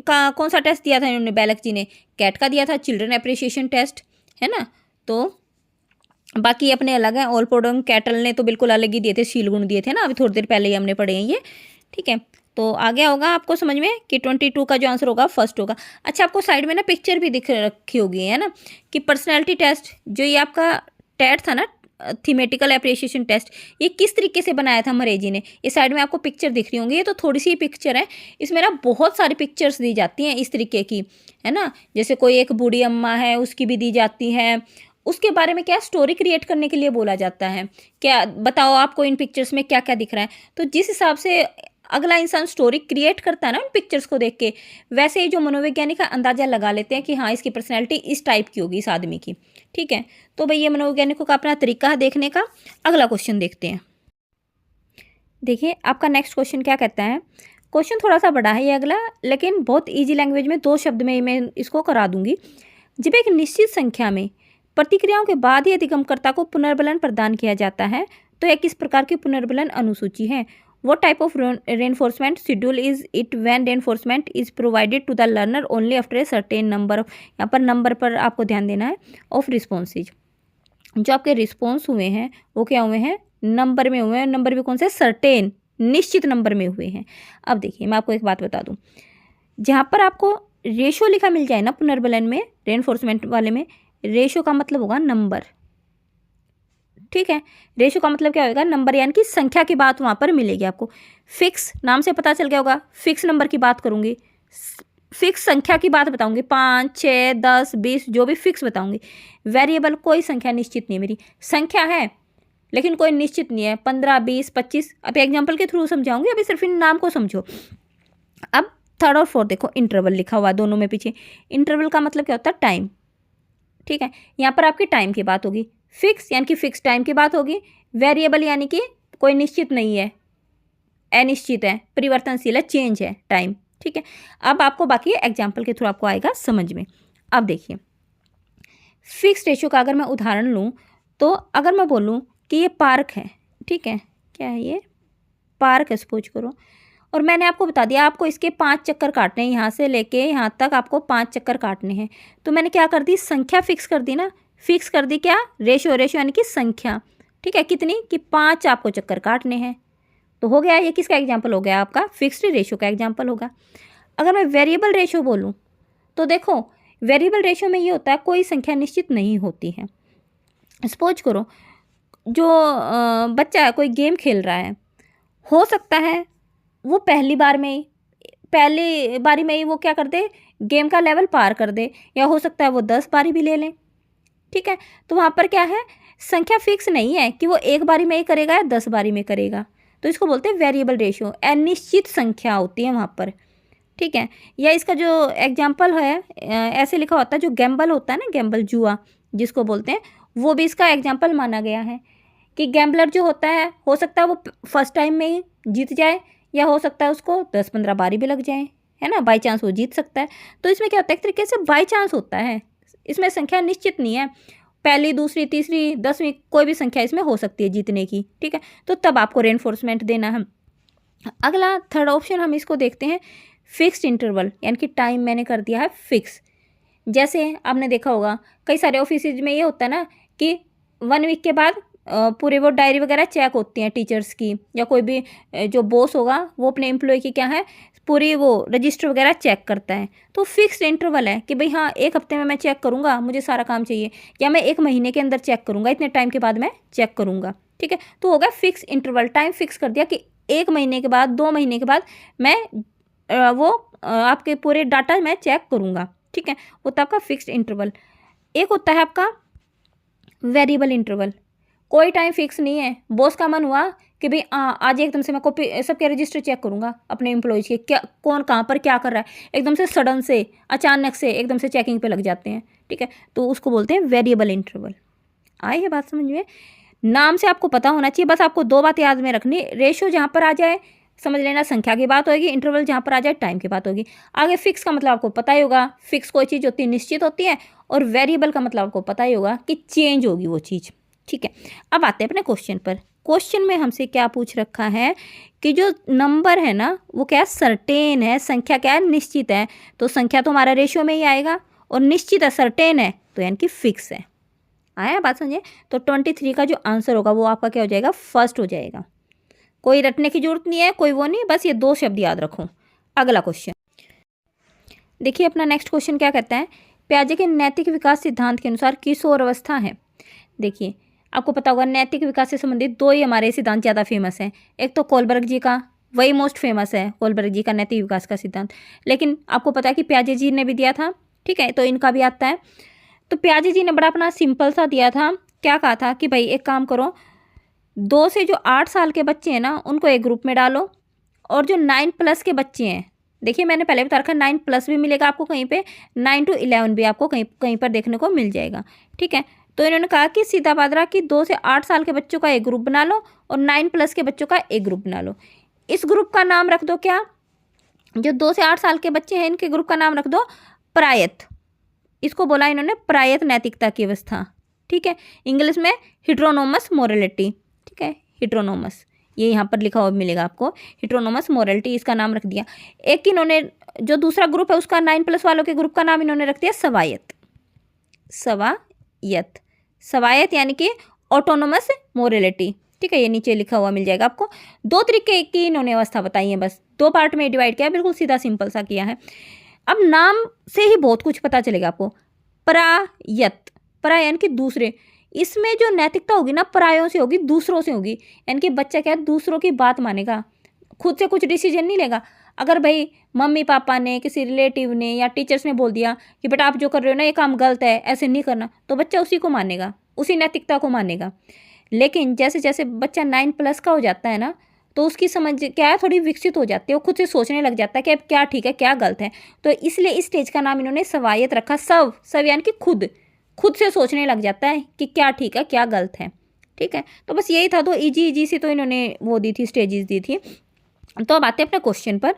का कौन सा टेस्ट दिया था इन्होंने, बैलक जी ने कैट का दिया था, चिल्ड्रन अप्रिसिएशन टेस्ट, है ना। तो बाकी अपने अलग हैं, ओलपोडोंग कैटल ने तो बिल्कुल अलग ही दिए थे, शील गुण दिए थे ना, अभी थोड़ी देर पहले ही हमने पढ़े हैं ये, ठीक है। तो आ गया होगा आपको समझ में कि 22 का जो आंसर होगा फर्स्ट होगा। अच्छा, आपको साइड में ना पिक्चर भी दिख रखी होगी, है ना, कि पर्सनैलिटी टेस्ट जो ये आपका टेट था ना, थीमेटिकल अप्रिसिएशन टेस्ट, ये किस तरीके से बनाया था मरे जी ने, ये साइड में आपको पिक्चर दिख रही होंगी। ये तो थोड़ी सी पिक्चर है, इसमें ना बहुत सारी पिक्चर्स दी जाती हैं इस तरीके की, है ना। जैसे कोई एक बूढ़ी अम्मा है, उसकी भी दी जाती है, उसके बारे में क्या स्टोरी क्रिएट करने के लिए बोला जाता है, क्या बताओ आपको इन पिक्चर्स में क्या क्या दिख रहा है। तो जिस हिसाब से अगला इंसान स्टोरी क्रिएट करता है ना उन पिक्चर्स को देख के, वैसे ही जो मनोवैज्ञानिक का अंदाजा लगा लेते हैं कि हाँ इसकी पर्सनैलिटी इस टाइप की होगी इस आदमी की, ठीक है। तो भाई ये मनोवैज्ञानिकों का अपना तरीका है देखने का। अगला क्वेश्चन देखते हैं। देखिए आपका नेक्स्ट क्वेश्चन क्या कहता है। क्वेश्चन थोड़ा सा बड़ा है ये अगला, लेकिन बहुत ईजी लैंग्वेज में 2 शब्द में मैं इसको करा दूंगी। जब एक निश्चित संख्या में प्रतिक्रियाओं के बाद ही अधिगमकर्ता को पुनर्बलन प्रदान किया जाता है तो यह किस प्रकार की पुनर्बलन अनुसूची है। What type of reinforcement schedule is it when reinforcement is provided to the learner only after a certain number of, यहाँ पर नंबर पर आपको ध्यान देना है, ऑफ रिस्पॉन्सेज, जो आपके रिस्पॉन्स हुए हैं वो क्या हुए हैं, नंबर में हुए हैं। नंबर भी कौन से, सर्टेन, निश्चित नंबर में हुए हैं। अब देखिए मैं आपको एक बात बता दूं, जहाँ पर आपको रेशो लिखा मिल जाए ना पुनर्बलन में, रेनफोर्समेंट वाले में, रेशो का मतलब होगा नंबर, ठीक है। रेशो का मतलब क्या होगा, नंबर, यानी कि संख्या की बात वहाँ पर मिलेगी आपको। फिक्स नाम से पता चल गया होगा, फिक्स नंबर की बात करूँगी, फिक्स संख्या की बात बताऊँगी, 5, 6, 10, 20 जो भी फिक्स बताऊँगी। वेरिएबल कोई संख्या निश्चित नहीं है, मेरी संख्या है लेकिन कोई निश्चित नहीं है, 15, 20, 25। अब एग्जाम्पल के थ्रू समझाऊंगी, अभी सिर्फ इन नाम को समझो। अब थर्ड और फोर्थ देखो, इंटरवल लिखा हुआ दोनों में पीछे। इंटरवल का मतलब क्या होता है, टाइम, ठीक है। यहाँ पर आपकी टाइम की बात होगी, फिक्स यानी कि फिक्स टाइम की बात होगी, वेरिएबल यानी कि कोई निश्चित नहीं है, अनिश्चित है, परिवर्तनशील है, चेंज है टाइम, ठीक है। अब आपको बाकी एग्जाम्पल के थ्रू आपको आएगा समझ में। अब देखिए फिक्स रेशियो का अगर मैं उदाहरण लूँ तो अगर मैं बोलूँ कि ये पार्क है, ठीक है, क्या है ये, पार्क है सपोज करो, और मैंने आपको बता दिया आपको इसके 5 चक्कर काटने हैं, यहाँ से लेके यहाँ तक आपको 5 चक्कर काटने हैं। तो मैंने क्या कर दी, संख्या फिक्स कर दी ना, फिक्स कर दी क्या, रेशो, रेशो यानी कि संख्या, ठीक है, कितनी कि 5 आपको चक्कर काटने हैं। तो हो गया, ये किसका एग्जाम्पल हो गया, आपका फिक्स्ड रेशो का एग्जाम्पल होगा। अगर मैं वेरिएबल रेशो बोलूँ तो देखो वेरिएबल रेशो में ये होता है कोई संख्या निश्चित नहीं होती है। सपोज करो जो बच्चा है कोई गेम खेल रहा है, हो सकता है वो पहली बारी में ही वो क्या कर दे, गेम का लेवल पार कर दे, या हो सकता है वो 10 बारी भी ले लें, ठीक है। तो वहाँ पर क्या है, संख्या फिक्स नहीं है कि वो एक बारी में ही करेगा या 10 बारी में करेगा, तो इसको बोलते हैं वेरिएबल रेशियो, अनिश्चित संख्या होती है वहाँ पर, ठीक है। या इसका जो एग्जाम्पल है ऐसे लिखा होता है, जो गैम्बल होता है ना, गैम्बल जुआ जिसको बोलते हैं, वो भी इसका एग्जाम्पल माना गया है कि गैम्बलर जो होता है हो सकता है वो फर्स्ट टाइम में ही जीत जाए, या हो सकता है उसको 10-15 बारी भी लग जाए, है ना, बाई चांस वो जीत सकता है। तो इसमें क्या होता है, एक तरीके से बाई चांस होता है, इसमें संख्या निश्चित नहीं है, पहली, दूसरी, तीसरी, 10वीं कोई भी संख्या इसमें हो सकती है जीतने की, ठीक है। तो तब आपको रेनफोर्समेंट देना है। अगला थर्ड ऑप्शन हम इसको देखते हैं, फिक्स्ड इंटरवल, यानी कि टाइम मैंने कर दिया है फिक्स। जैसे आपने देखा होगा कई सारे ऑफिस में ये होता है ना कि 1 वीक के बाद पूरे वो डायरी वगैरह चेक होती हैं टीचर्स की, या कोई भी जो बॉस होगा वो अपने एम्प्लॉय की क्या है पूरी वो रजिस्टर वगैरह चेक करता है। तो फिक्स्ड इंटरवल है कि भाई हाँ 1 हफ्ते में मैं चेक करूँगा, मुझे सारा काम चाहिए, या मैं 1 महीने के अंदर चेक करूँगा, इतने टाइम के बाद मैं चेक करूँगा, ठीक है। तो होगा फिक्स इंटरवल, टाइम फिक्स कर दिया कि 1 महीने के बाद, 2 महीने के बाद मैं आपके पूरे डाटा मैं चेक करूँगा, ठीक है। वो तो आपका फिक्स्ड इंटरवल। एक होता है आपका वेरिएबल इंटरवल, कोई टाइम फिक्स नहीं है, बॉस का मन हुआ कि भाई आज एकदम से मैं कॉपी सबके रजिस्टर चेक करूँगा अपने एम्प्लॉयज़ के, क्या कौन कहाँ पर क्या कर रहा है, एकदम से सडन से अचानक से एकदम से चेकिंग पे लग जाते हैं, ठीक है। तो उसको बोलते हैं वेरिएबल इंटरवल। आई है बात समझ में, नाम से आपको पता होना चाहिए, बस आपको 2 बात याद में रखनी, रेशो जहाँ पर आ जाए समझ लेना, संख्या की बात होगी, इंटरवल जहाँ पर आ जाए टाइम की बात होगी। आगे फिक्स का मतलब आपको पता ही होगा, फिक्स कोई चीज़ होती है निश्चित होती है, और वेरिएबल का मतलब आपको पता ही होगा कि चेंज होगी वो चीज़। ठीक है, अब आते हैं अपने क्वेश्चन पर। क्वेश्चन में हमसे क्या पूछ रखा है कि जो नंबर है ना वो क्या है, सर्टेन है, संख्या क्या है, निश्चित है। तो संख्या तो हमारा रेशियो में ही आएगा, और निश्चित है, सर्टेन है, तो यानी कि फिक्स है। आया बात समझे? तो 23 का जो आंसर होगा वो आपका क्या हो जाएगा, फर्स्ट हो जाएगा। कोई रटने की जरूरत नहीं है, कोई वो नहीं, बस ये 2 शब्द याद रखो। अगला क्वेश्चन देखिए, अपना नेक्स्ट क्वेश्चन क्या कहता है, पियाजे के नैतिक विकास सिद्धांत के अनुसार किशोर अवस्था है। देखिए, आपको पता होगा नैतिक विकास से संबंधित 2 ही हमारे सिद्धांत ज़्यादा फेमस हैं। एक तो कोलबर्ग जी का, वही मोस्ट फेमस है, कोलबर्ग जी का नैतिक विकास का सिद्धांत। लेकिन आपको पता है कि पियाजे जी ने भी दिया था, ठीक है, तो इनका भी आता है। तो पियाजे जी ने बड़ा अपना सिंपल सा दिया था, क्या कहा था कि भाई एक काम करो, 2 से जो 8 साल के बच्चे हैं ना उनको एक ग्रुप में डालो, और जो 9+ के बच्चे हैं, देखिए मैंने पहले बता रखा 9+ भी मिलेगा आपको कहीं पे, 9 to 11 भी आपको कहीं कहीं पर देखने को मिल जाएगा। ठीक है, तो इन्होंने कहा कि सीधा बादरा कि 2 से 8 साल के बच्चों का एक ग्रुप बना लो, और 9+ के बच्चों का एक ग्रुप बना लो। इस ग्रुप का नाम रख दो क्या, जो 2 से 8 साल के बच्चे हैं इनके ग्रुप का नाम रख दो प्रायत। इसको बोला इन्होंने प्रायत नैतिकता की अवस्था। ठीक है, इंग्लिश में हिट्रोनोमस मोरलिटी। ठीक है, हिट्रोनोमस, ये यहाँ पर लिखा हुआ मिलेगा आपको, हिट्रोनोमस मोरलिटी, इसका नाम रख दिया। एक इन्होंने जो दूसरा ग्रुप है उसका 9+ वालों के ग्रुप का नाम इन्होंने रख दिया सवायत। सवायत, सवायत यानी कि ऑटोनोमस मोरलिटी। ठीक है, ये नीचे लिखा हुआ मिल जाएगा आपको। 2 तरीके की इन्होंने अवस्था बताई है, बस 2 पार्ट में डिवाइड किया है, बिल्कुल सीधा सिंपल सा किया है। अब नाम से ही बहुत कुछ पता चलेगा आपको। परायत, पराय यानी कि दूसरे, इसमें जो नैतिकता होगी ना परायों से होगी, दूसरों से होगी। यानी कि बच्चा क्या है, दूसरों की बात मानेगा, खुद से कुछ डिसीजन नहीं लेगा। अगर भाई मम्मी पापा ने, किसी रिलेटिव ने या टीचर्स ने बोल दिया कि बेटा आप जो कर रहे हो ना ये काम गलत है, ऐसे नहीं करना, तो बच्चा उसी को मानेगा, उसी नैतिकता को मानेगा। लेकिन जैसे जैसे बच्चा 9+ का हो जाता है ना, तो उसकी समझ क्या है, थोड़ी विकसित हो जाती है, वो खुद से सोचने लग जाता है कि अब क्या ठीक है क्या गलत है। तो इसलिए इस स्टेज का नाम इन्होंने सवायत रखा। सब यानी कि खुद से सोचने लग जाता है कि क्या ठीक है क्या गलत है। ठीक है, तो बस यही था। तो इजी से तो इन्होंने वो दी थी, स्टेजेस दी थी। तो अब आते हैं अपने क्वेश्चन पर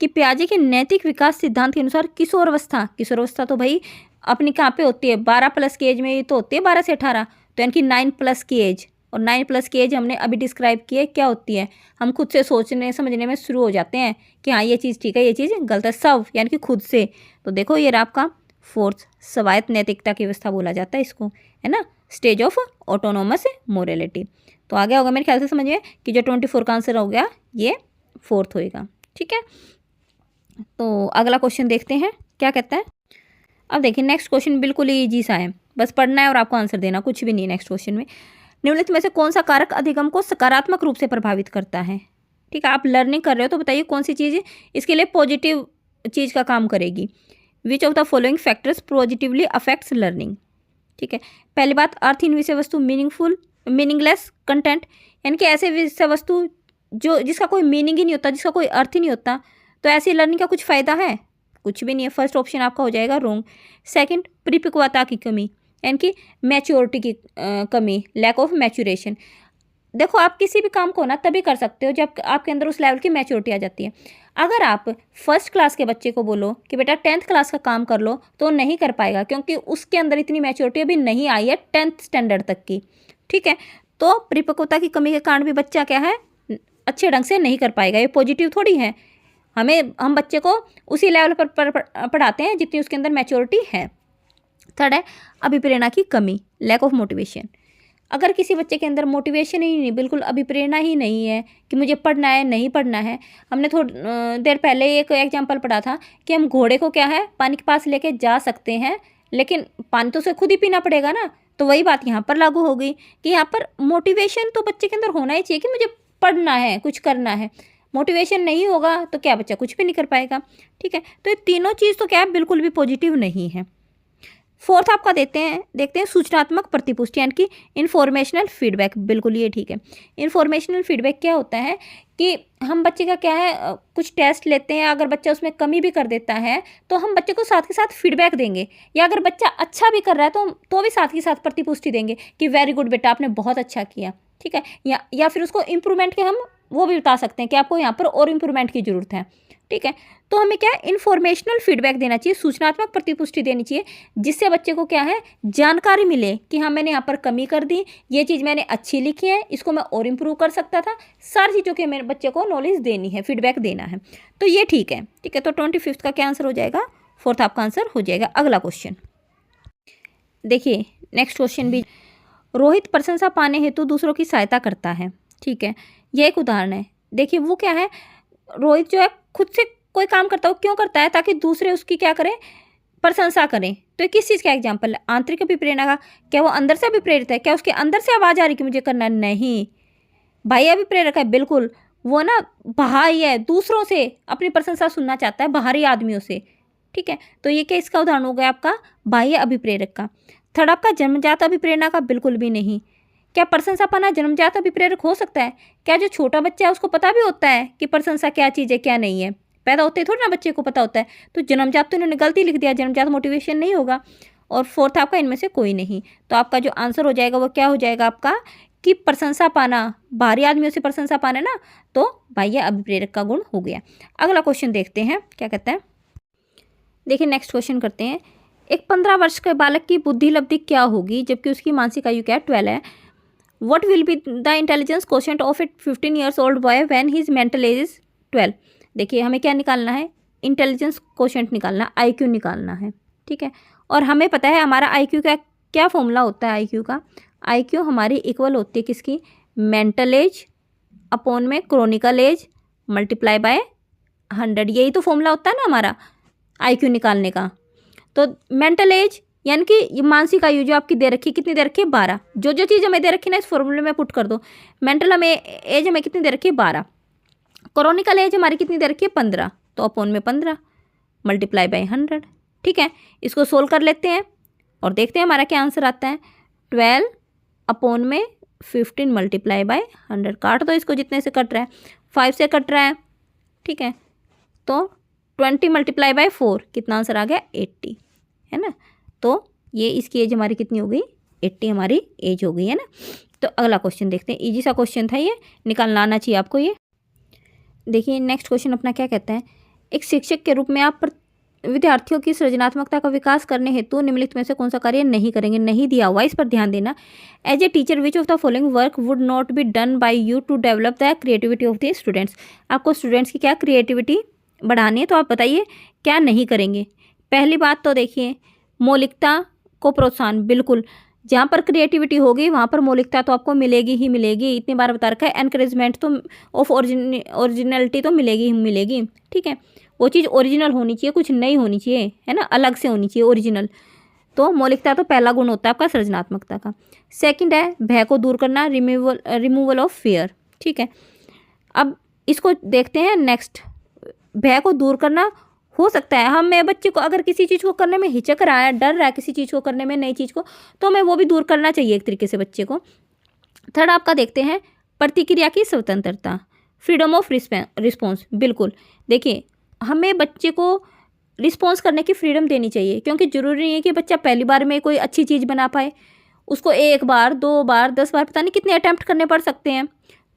कि पियाजे के नैतिक विकास सिद्धांत के अनुसार किशोर अवस्था तो भाई अपनी कहाँ पे होती है, 12+ की एज में ही तो होती है, 12 से 18, तो यानी कि 9+ की एज। और 9+ की एज हमने अभी डिस्क्राइब की है क्या होती है, हम खुद से सोचने समझने में शुरू हो जाते हैं कि हाँ ये चीज़ ठीक है ये चीज़ गलत है, सब यानी कि खुद से। तो देखो ये रहा आपका 4th, स्वायत्त नैतिकता की अवस्था बोला जाता है इसको, है ना, स्टेज ऑफ ऑटोनोमस मोरलिटी। तो आ गया होगा मेरे ख्याल से समझिए कि जो 24 का आंसर हो गया ये 4th होएगा। ठीक है, तो अगला क्वेश्चन देखते हैं क्या कहता है। अब देखिए नेक्स्ट क्वेश्चन बिल्कुल ही ईजी सा है, बस पढ़ना है और आपको आंसर देना, कुछ भी नहीं है नेक्स्ट क्वेश्चन में। निम्नलिखित में से कौन सा कारक अधिगम को सकारात्मक रूप से प्रभावित करता है। ठीक है, आप लर्निंग कर रहे हो तो बताइए कौन सी चीज़ इसके लिए पॉजिटिव चीज़ का काम करेगी। विच of the following factors positively affects learning. ठीक है, पहली बात, अर्थ इन विषय वस्तु मीनिंगलेस कंटेंट, यानी कि ऐसे विषय वस्तु जो जिसका कोई मीनिंग ही नहीं होता, जिसका कोई अर्थ ही नहीं होता, तो ऐसी लर्निंग का कुछ फ़ायदा है, कुछ भी नहीं है। फर्स्ट ऑप्शन आपका हो जाएगा रॉन्ग। सेकंड, परिपक्वता की कमी, यानी कि मैच्योरिटी की कमी, लैक ऑफ मैच्योरेशन। देखो आप किसी भी काम को ना तभी कर सकते हो जब आपके अंदर उस लेवल की मैच्योरिटी आ जाती है। अगर आप 1st क्लास के बच्चे को बोलो कि बेटा 10th क्लास का काम कर लो, तो वो नहीं कर पाएगा, क्योंकि उसके अंदर इतनी मैच्योरिटी अभी नहीं आई है 10th स्टैंडर्ड तक की। ठीक है, तो परिपक्वता की कमी के कारण भी बच्चा क्या है, अच्छे ढंग से नहीं कर पाएगा। ये पॉजिटिव थोड़ी है, हम बच्चे को उसी लेवल पर पढ़ाते हैं जितनी उसके अंदर मैच्योरिटी है। थर्ड है अभिप्रेरणा की कमी, लैक ऑफ मोटिवेशन। अगर किसी बच्चे के अंदर मोटिवेशन ही नहीं, बिल्कुल अभिप्रेरणा ही नहीं है कि मुझे पढ़ना है नहीं पढ़ना है। हमने थोड़ी देर पहले एक एग्जाम्पल पढ़ा था कि हम घोड़े को क्या है पानी के पास लेके जा सकते हैं, लेकिन पानी तो उसे खुद ही पीना पड़ेगा ना। तो वही बात यहाँ पर लागू हो गई कि यहाँ पर मोटिवेशन तो बच्चे के अंदर होना ही चाहिए कि मुझे पढ़ना है, कुछ करना है। मोटिवेशन नहीं होगा तो क्या बच्चा कुछ भी नहीं कर पाएगा। ठीक है, तो ये तीनों चीज़ तो क्या है बिल्कुल भी पॉजिटिव नहीं है। 4th आपका देखते हैं सूचनात्मक प्रतिपुष्टि, यानी कि इन्फॉर्मेशनल फीडबैक। बिल्कुल ये ठीक है। इन्फॉर्मेशनल फीडबैक क्या होता है कि हम बच्चे का क्या है, कुछ टेस्ट लेते हैं, अगर बच्चा उसमें कमी भी कर देता है तो हम बच्चे को साथ के साथ फीडबैक देंगे, या अगर बच्चा अच्छा भी कर रहा है तो भी साथ के साथ प्रतिपुष्टि देंगे कि वेरी गुड बेटा आपने बहुत अच्छा किया। ठीक है, या फिर उसको इम्प्रूवमेंट के हम वो भी बता सकते हैं कि आपको यहाँ पर और इम्प्रूवमेंट की ज़रूरत है। ठीक है, तो हमें क्या है, इन्फॉर्मेशनल फीडबैक देना चाहिए, सूचनात्मक प्रतिपुष्टि देनी चाहिए, जिससे बच्चे को क्या है, जानकारी मिले कि हाँ मैंने यहाँ पर कमी कर दी, ये चीज़ मैंने अच्छी लिखी है, इसको मैं और इम्प्रूव कर सकता था। सारी चीज़ों की मेरे बच्चे को नॉलेज देनी है, फीडबैक देना है, तो ये ठीक है। ठीक है, तो 25 का क्या आंसर हो जाएगा, 4th आपका आंसर हो जाएगा। अगला क्वेश्चन देखिए, नेक्स्ट क्वेश्चन भी, रोहित प्रशंसा पाने हेतु दूसरों की सहायता करता है। ठीक है, यह एक उदाहरण है। देखिए वो क्या है, रोहित जो है खुद से कोई काम करता है, वो क्यों करता है, ताकि दूसरे उसकी क्या करें, प्रशंसा करें। तो ये किस चीज़ का एग्जाम्पल है, आंतरिक अभिप्रेरणा का। क्या वो अंदर से अभिप्रेरित है, क्या उसके अंदर से आवाज़ आ रही कि मुझे करना है, नहीं। बाह्य अभिप्रेरक है, बिल्कुल वो ना बाहरी है, दूसरों से अपनी प्रशंसा सुनना चाहता है, बाहरी आदमियों से। ठीक है, तो ये क्या इसका उदाहरण हो गया आपका बाह्य अभिप्रेरक का। थर्ड आपका जन्मजात अभिप्रेरणा का, बिल्कुल भी नहीं। क्या प्रशंसा पाना जन्मजात अभिप्रेरक हो सकता है? क्या जो छोटा बच्चा है उसको पता भी होता है कि प्रशंसा क्या चीज़ है क्या नहीं है? पैदा होते ही थोड़ी ना बच्चे को पता होता है। तो जन्मजात तो इन्होंने गलती लिख दिया, जन्मजात मोटिवेशन नहीं होगा। और फोर्थ आपका इनमें से कोई नहीं। तो आपका जो आंसर हो जाएगा वो क्या हो जाएगा आपका, कि प्रशंसा पाना, बाहरी आदमियों से प्रशंसा पाना ना, तो बाह्य अभिप्रेरक का गुण हो गया। अगला क्वेश्चन देखते हैं क्या कहता है। देखिए नेक्स्ट क्वेश्चन करते हैं। एक 15 वर्ष के बालक की बुद्धि लब्धि क्या होगी जबकि उसकी मानसिक आयु क्या है, 12 है। What will be the intelligence quotient of a 15 years old boy when his mental age is 12? देखिए हमें क्या निकालना है, इंटेलिजेंस कोशेंट निकालना, आईक्यू निकालना है। ठीक है, और हमें पता है हमारा आईक्यू का क्या फॉर्मूला होता है। आईक्यू का, आईक्यू हमारी इक्वल होती है किसकी, मेंटल एज अपॉन में क्रोनिकल एज मल्टीप्लाई बाय 100। यही तो फॉर्मूला होता है ना हमारा आईक्यू निकालने का। तो मेंटल एज यानी कि ये मानसिक आयु जो आपकी दे रखी है, कितनी दे रखी है, 12। जो जो चीज़ हमें दे रखी है ना इस फॉर्मूले में पुट कर दो। मेंटल हमें एज हमें कितनी दे रखी है, 12। क्रोनिकल एज हमारी कितनी दे रखी है, 15। तो अपॉन में 15 मल्टीप्लाई बाय 100। ठीक है, इसको सोल्व कर लेते हैं और देखते हैं हमारा क्या आंसर आता है। 12 अपॉन में 15 मल्टीप्लाई बाय 100। काट दो इसको, जितने से कट रहा है, 5 से कट रहा है। ठीक है, तो 20 मल्टीप्लाई बाय 4, कितना आंसर आ गया, 80, है ना। तो ये इसकी एज हमारी कितनी हो गई, 80 हमारी एज हो गई, है ना। तो अगला क्वेश्चन देखते हैं, इजी सा क्वेश्चन था, ये निकालना आना चाहिए आपको। ये देखिए नेक्स्ट क्वेश्चन अपना क्या कहता है। एक शिक्षक के रूप में आप विद्यार्थियों की सृजनात्मकता का विकास करने हेतु निम्नलिखित में से कौन सा कार्य नहीं करेंगे। नहीं दिया हुआ, इस पर ध्यान देना। As a teacher which of the following work would not be done by you to develop the creativity of the students. आपको स्टूडेंट्स की क्या क्रिएटिविटी बढ़ानी है, तो आप बताइए क्या नहीं करेंगे। पहली बात तो देखिए, मौलिकता को प्रोत्साहन, बिल्कुल जहाँ पर क्रिएटिविटी होगी वहाँ पर मौलिकता तो आपको मिलेगी ही मिलेगी। इतनी बार बता रखा है, एनकरेजमेंट तो ऑफ ओरिजिनलिटी तो मिलेगी ही मिलेगी। ठीक है, वो चीज़ ओरिजिनल होनी चाहिए, कुछ नई होनी चाहिए, है ना, अलग से होनी चाहिए, ओरिजिनल। तो मौलिकता तो पहला गुण होता है आपका सृजनात्मकता का। सेकंड है भय को दूर करना, रिमूवल ऑफ फियर। ठीक है, अब इसको देखते हैं नेक्स्ट। भय को दूर करना हो सकता है, हमें बच्चे को अगर किसी चीज़ को करने में हिचक रहा है, डर रहा है किसी चीज़ को करने में, नई चीज़ को, तो हमें वो भी दूर करना चाहिए एक तरीके से बच्चे को। थर्ड आपका देखते हैं प्रतिक्रिया की स्वतंत्रता, फ्रीडम ऑफ रिस्पॉन्स। बिल्कुल देखिए, हमें बच्चे को रिस्पॉन्स करने की फ्रीडम देनी चाहिए, क्योंकि ज़रूरी नहीं है कि बच्चा पहली बार में कोई अच्छी चीज़ बना पाए। उसको 1 बार 2 बार 10 बार पता नहीं कितने अटैम्प्ट करने पड़ सकते हैं।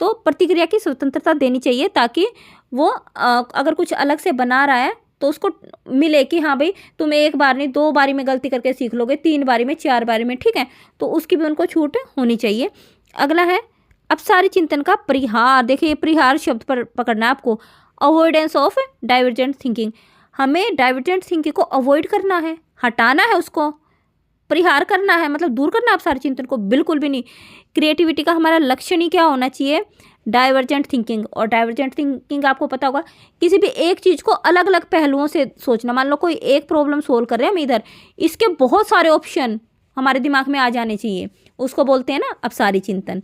तो प्रतिक्रिया की स्वतंत्रता देनी चाहिए, ताकि वो अगर कुछ अलग से बना रहा है तो उसको मिले कि हाँ भाई तुम 1 बार नहीं 2 बारी में गलती करके सीख लोगे, 3 बारी में 4 बारी में। ठीक है, तो उसकी भी उनको छूट होनी चाहिए। अगला है अपसारी चिंतन का परिहार। देखिए परिहार शब्द पर पकड़ना है आपको। अवॉइडेंस ऑफ डाइवर्जेंट थिंकिंग, हमें डाइवर्जेंट थिंकिंग को अवॉइड करना है, हटाना है, उसको परिहार करना है, मतलब दूर करना है अपसारी चिंतन को, बिल्कुल भी नहीं। क्रिएटिविटी का हमारा लक्ष्य नहीं क्या होना चाहिए, डाइवर्जेंट थिंकिंग। और डाइवर्जेंट थिंकिंग आपको पता होगा, किसी भी एक चीज़ को अलग अलग पहलुओं से सोचना। मान लो कोई एक प्रॉब्लम सोल्व कर रहे हैं हम इधर, इसके बहुत सारे ऑप्शन हमारे दिमाग में आ जाने चाहिए, उसको बोलते हैं ना अपसारी चिंतन।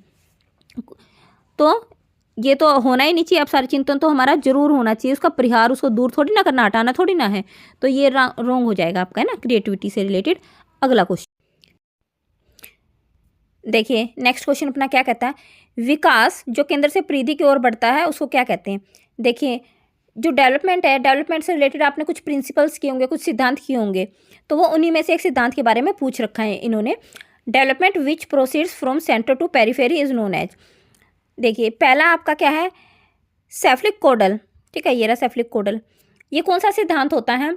तो ये तो होना ही नहीं चाहिए, अपसारी चिंतन तो हमारा जरूर होना चाहिए, उसका परिहार, उसको दूर थोड़ी ना करना, हटाना थोड़ी ना है। तो ये रॉन्ग हो जाएगा आपका, है ना, क्रिएटिविटी से रिलेटेड। अगला क्वेश्चन देखिए, नेक्स्ट क्वेश्चन अपना क्या कहता है। विकास जो केंद्र से परिधि की ओर बढ़ता है उसको क्या कहते हैं। देखिए जो डेवलपमेंट है, डेवलपमेंट से रिलेटेड आपने कुछ प्रिंसिपल्स किए होंगे, कुछ सिद्धांत किए होंगे, तो वो उन्हीं में से एक सिद्धांत के बारे में पूछ रखा है इन्होंने। Development which proceeds from centre to periphery is known as. देखिए पहला आपका क्या है, सेफलिक कोडल, ठीक है, ये रहा सेफलिक कोडल। ये कौन सा सिद्धांत होता है?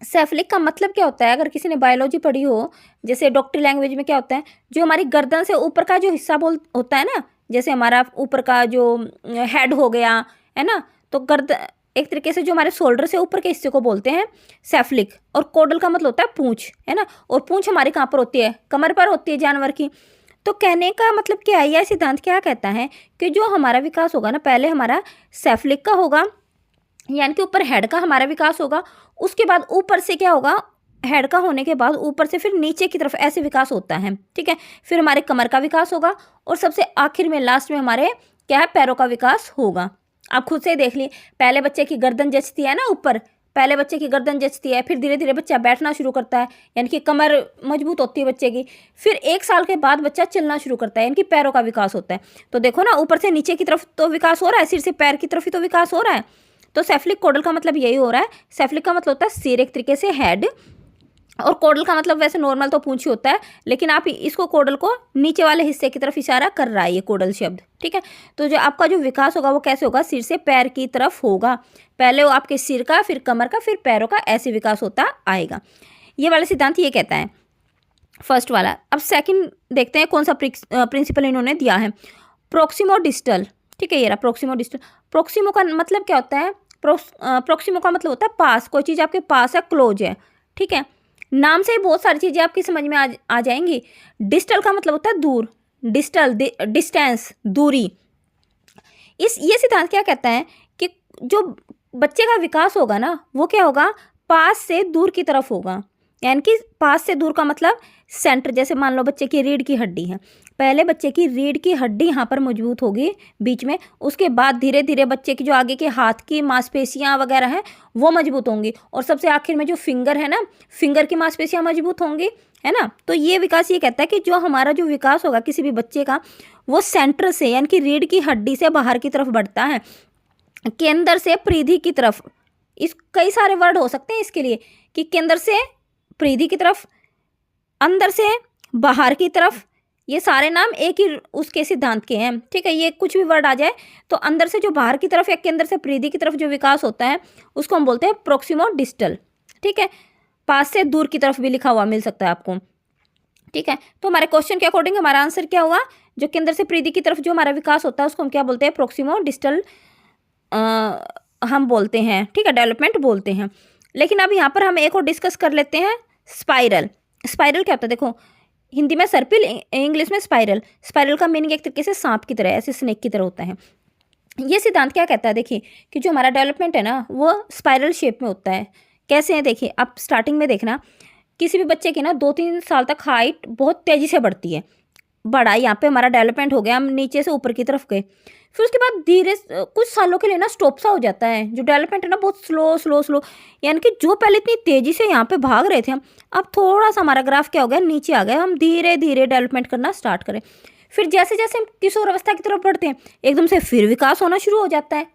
सेफलिक का मतलब क्या होता है? अगर किसी ने बायोलॉजी पढ़ी हो, जैसे डॉक्टरी लैंग्वेज में क्या होता है, जो हमारी गर्दन से ऊपर का जो हिस्सा बोल होता है ना, जैसे हमारा ऊपर का जो हेड हो गया, है ना, तो गर्दन एक तरीके से जो हमारे शोल्डर से ऊपर के हिस्से को बोलते हैं सेफलिक, और कोडल का मतलब होता है पूंछ, है ना, और पूंछ हमारी कहाँ पर होती है? कमर पर होती है जानवर की। तो कहने का मतलब क्या है, यह सिद्धांत क्या कहता है कि जो हमारा विकास होगा ना, पहले हमारा सेफलिक का होगा, यानी कि ऊपर हेड का हमारा विकास होगा, उसके बाद ऊपर से क्या होगा, हेड का होने के बाद ऊपर से फिर नीचे की तरफ ऐसे विकास होता है, ठीक है। फिर हमारे कमर का विकास होगा, और सबसे आखिर में लास्ट में हमारे क्या है, पैरों का विकास होगा। आप खुद से देख ली, पहले बच्चे की गर्दन जचती है ना ऊपर, पहले बच्चे की गर्दन जचती है, फिर धीरे धीरे बच्चा बैठना शुरू करता है, यानी कि कमर मजबूत होती है बच्चे की। फिर 1 साल के बाद बच्चा चलना शुरू करता है, यानी कि पैरों का विकास होता है। तो देखो ना, ऊपर से नीचे की तरफ तो विकास हो रहा है, सिर से पैर की तरफ ही तो विकास हो रहा है। तो सेफलिक कोडल का मतलब यही हो रहा है। सेफलिक का मतलब होता है सिर, एक तरीके से हेड, और कोडल का मतलब वैसे नॉर्मल तो पूंछ ही होता है, लेकिन आप इसको कोडल को नीचे वाले हिस्से की तरफ इशारा कर रहा है ये कोडल शब्द, ठीक है। तो जो आपका जो विकास होगा वो कैसे होगा, सिर से पैर की तरफ होगा। पहले वो आपके सिर का, फिर कमर का, फिर पैरों का, ऐसे विकास होता आएगा। ये वाला सिद्धांत ये कहता है, फर्स्ट वाला। अब सेकंड देखते हैं कौन सा प्रिंसिपल इन्होंने दिया है, प्रोक्सिमो डिस्टल, ठीक है, ये रहा प्रोक्सिमो डिस्टल। प्रोक्सिमो का मतलब क्या होता है? प्रोक्सिमो का मतलब होता है पास, कोई चीज़ आपके पास है, क्लोज है, ठीक है। नाम से ही बहुत सारी चीज़ें आपकी समझ में आ जाएंगी। डिस्टल का मतलब होता है दूर, डिस्टल डिस्टेंस, दूरी। ये सिद्धांत क्या कहता है कि जो बच्चे का विकास होगा ना, वो क्या होगा, पास से दूर की तरफ होगा। यानी कि पास से दूर का मतलब सेंटर, जैसे मान लो बच्चे की रीढ़ की हड्डी है, पहले बच्चे की रीढ़ की हड्डी यहाँ पर मजबूत होगी बीच में, उसके बाद धीरे धीरे बच्चे की जो आगे के हाथ की मांसपेशियाँ वगैरह हैं वो मजबूत होंगी, और सबसे आखिर में जो फिंगर है ना, फिंगर की मांसपेशियाँ मजबूत होंगी, है ना। तो ये विकास ये कहता है कि जो हमारा जो विकास होगा किसी भी बच्चे का, वो सेंटर से, यानी कि रीढ़ की हड्डी से बाहर की तरफ बढ़ता है, केंद्र से परिधि की तरफ। इस कई सारे वर्ड हो सकते हैं इसके लिए, कि केंद्र से परिधि की तरफ, अंदर से बाहर की तरफ, ये सारे नाम एक ही उसके सिद्धांत के हैं, ठीक है। ये कुछ भी वर्ड आ जाए तो अंदर से जो बाहर की तरफ या केंद्र से परिधि की तरफ जो विकास होता है उसको हम बोलते हैं प्रोक्सिमो डिस्टल, ठीक है। पास से दूर की तरफ भी लिखा हुआ मिल सकता है आपको, ठीक है। तो हमारे क्वेश्चन के अकॉर्डिंग हमारा आंसर क्या हुआ, जो केंद्र से परिधि की तरफ जो हमारा विकास होता है उसको हम क्या बोलते हैं, प्रोक्सिमो डिस्टल हम बोलते हैं, ठीक है, डेवलपमेंट बोलते हैं। लेकिन अब यहाँ पर हम एक और डिस्कस कर लेते हैं, स्पाइरल। स्पाइरल क्या होता है? देखो, हिंदी में सर्पिल, इंग्लिश में स्पाइरल। स्पाइरल का मीनिंग एक तरीके से सांप की तरह, ऐसे स्नेक की तरह होता है। ये सिद्धांत क्या कहता है, देखिए, कि जो हमारा डेवलपमेंट है ना वो स्पाइरल शेप में होता है। कैसे है, देखिए, आप स्टार्टिंग में देखना, किसी भी बच्चे की ना 2-3 साल तक हाइट बहुत तेज़ी से बढ़ती है, बढ़ा, यहाँ पे हमारा डेवलपमेंट हो गया, हम नीचे से ऊपर की तरफ गए। फिर उसके बाद धीरे कुछ सालों के लिए ना स्टॉप सा हो जाता है, जो डेवलपमेंट है ना बहुत स्लो स्लो स्लो, यानी कि जो पहले इतनी तेज़ी से यहाँ पे भाग रहे थे हम, अब थोड़ा सा हमारा ग्राफ क्या हो गया, नीचे आ गया, हम धीरे धीरे डेवलपमेंट करना स्टार्ट करें। फिर जैसे जैसे हम किशोर अवस्था की तरफ बढ़ते हैं, एकदम से फिर विकास होना शुरू हो जाता है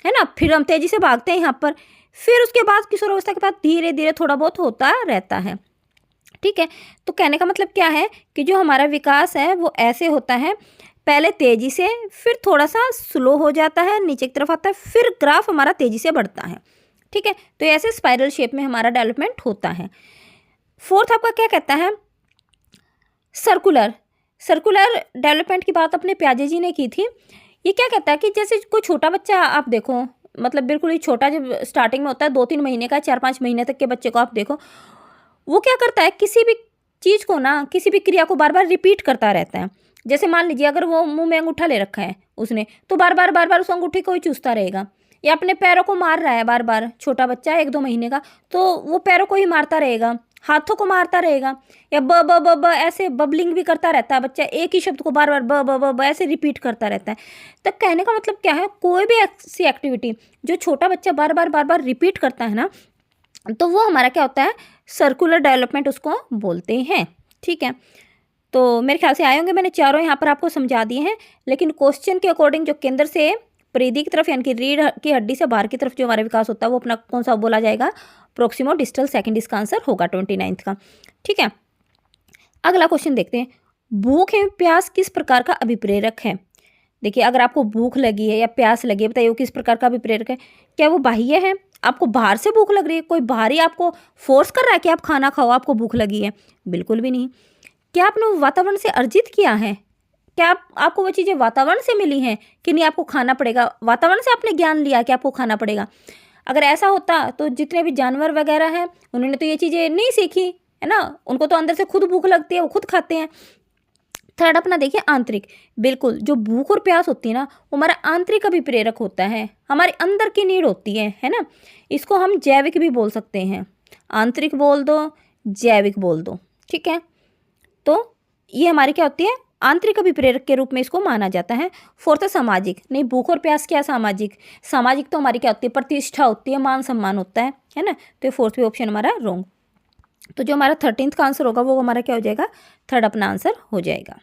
ना, फिर हम तेज़ी से भागते हैं यहाँ पर, फिर उसके बाद किशोर अवस्था के बाद धीरे धीरे थोड़ा बहुत होता रहता है, ठीक है। तो कहने का मतलब क्या है कि जो हमारा विकास है वो ऐसे होता है, पहले तेज़ी से, फिर थोड़ा सा स्लो हो जाता है, नीचे की तरफ आता है, फिर ग्राफ हमारा तेज़ी से बढ़ता है, ठीक है। तो ऐसे स्पाइरल शेप में हमारा डेवलपमेंट होता है। फोर्थ आपका क्या कहता है, सर्कुलर। सर्कुलर डेवलपमेंट की बात अपने प्याजे जी ने की थी। ये क्या कहता है कि जैसे कोई छोटा बच्चा आप देखो, मतलब बिल्कुल ही छोटा, जब स्टार्टिंग में होता है 2-3 महीने का, 4-5 महीने तक के बच्चे को आप देखो, वो क्या करता है, किसी भी चीज़ को ना, किसी भी क्रिया को बार बार रिपीट करता रहता है। जैसे मान लीजिए अगर वो मुंह में अंगूठा ले रखा है उसने, तो बार बार उस अंगूठे को ही चूसता रहेगा, या अपने पैरों को मार रहा है बार बार, छोटा बच्चा 1-2 महीने का, तो वो पैरों को ही मारता रहेगा, हाथों को मारता रहेगा, या ब ब ब ब ऐसे बबलिंग भी करता रहता है बच्चा, एक ही शब्द को बार बार ब ब ब ब ऐसे रिपीट करता रहता है। तो कहने का मतलब क्या है, कोई भी ऐसी एक्टिविटी जो छोटा बच्चा बार बार रिपीट करता है ना, तो वो हमारा क्या होता है, सर्कुलर डेवलपमेंट उसको बोलते हैं, ठीक है। तो मेरे ख्याल से आए होंगे, मैंने चारों यहाँ पर आपको समझा दिए हैं। लेकिन क्वेश्चन के अकॉर्डिंग जो केंद्र से परिधि की तरफ, यानी कि रीढ़ की हड्डी से बाहर की तरफ जो हमारा विकास होता है वो अपना कौन सा बोला जाएगा, प्रोक्सिमो डिस्टल। सेकंड इसका आंसर होगा 29 का, ठीक है। अगला क्वेश्चन देखते हैं, भूख एवं प्यास किस प्रकार का अभिप्रेरक है। देखिए, अगर आपको भूख लगी है या प्यास लगी है, बताइए वो किस प्रकार का अभिप्रेरक है? क्या वो बाह्य है? आपको बाहर से भूख लग रही है, कोई बाहरी आपको फोर्स कर रहा है कि आप खाना खाओ, आपको भूख लगी है? बिल्कुल भी नहीं। क्या आपने वो वातावरण से अर्जित किया है? क्या आपको वो चीज़ें वातावरण से मिली हैं कि नहीं आपको खाना पड़ेगा? वातावरण से आपने ज्ञान लिया कि आपको खाना पड़ेगा? अगर ऐसा होता तो जितने भी जानवर वगैरह हैं, उन्होंने तो ये चीज़ें नहीं सीखी, है ना? उनको तो अंदर से खुद भूख लगती है, वो खुद खाते हैं। थर्ड अपना देखिए आंतरिक। बिल्कुल, जो भूख और प्यास होती है ना, वो हमारा आंतरिक अभिप्रेरक होता है, हमारे अंदर की नीड होती है ना? इसको हम जैविक भी बोल सकते हैं। आंतरिक बोल दो, जैविक बोल दो, ठीक है? तो ये हमारी क्या होती है? आंतरिक अभिप्रेरक के रूप में इसको माना जाता है। फोर्थ है सामाजिक। नहीं, भूख और प्यास क्या सामाजिक? सामाजिक तो हमारी क्या होती है? प्रतिष्ठा होती है, मान सम्मान होता है ना? तो ये फोर्थ भी ऑप्शन हमारा रॉन्ग। तो जो हमारा 13th का आंसर होगा वो हमारा क्या हो जाएगा? थर्ड अपना आंसर हो जाएगा।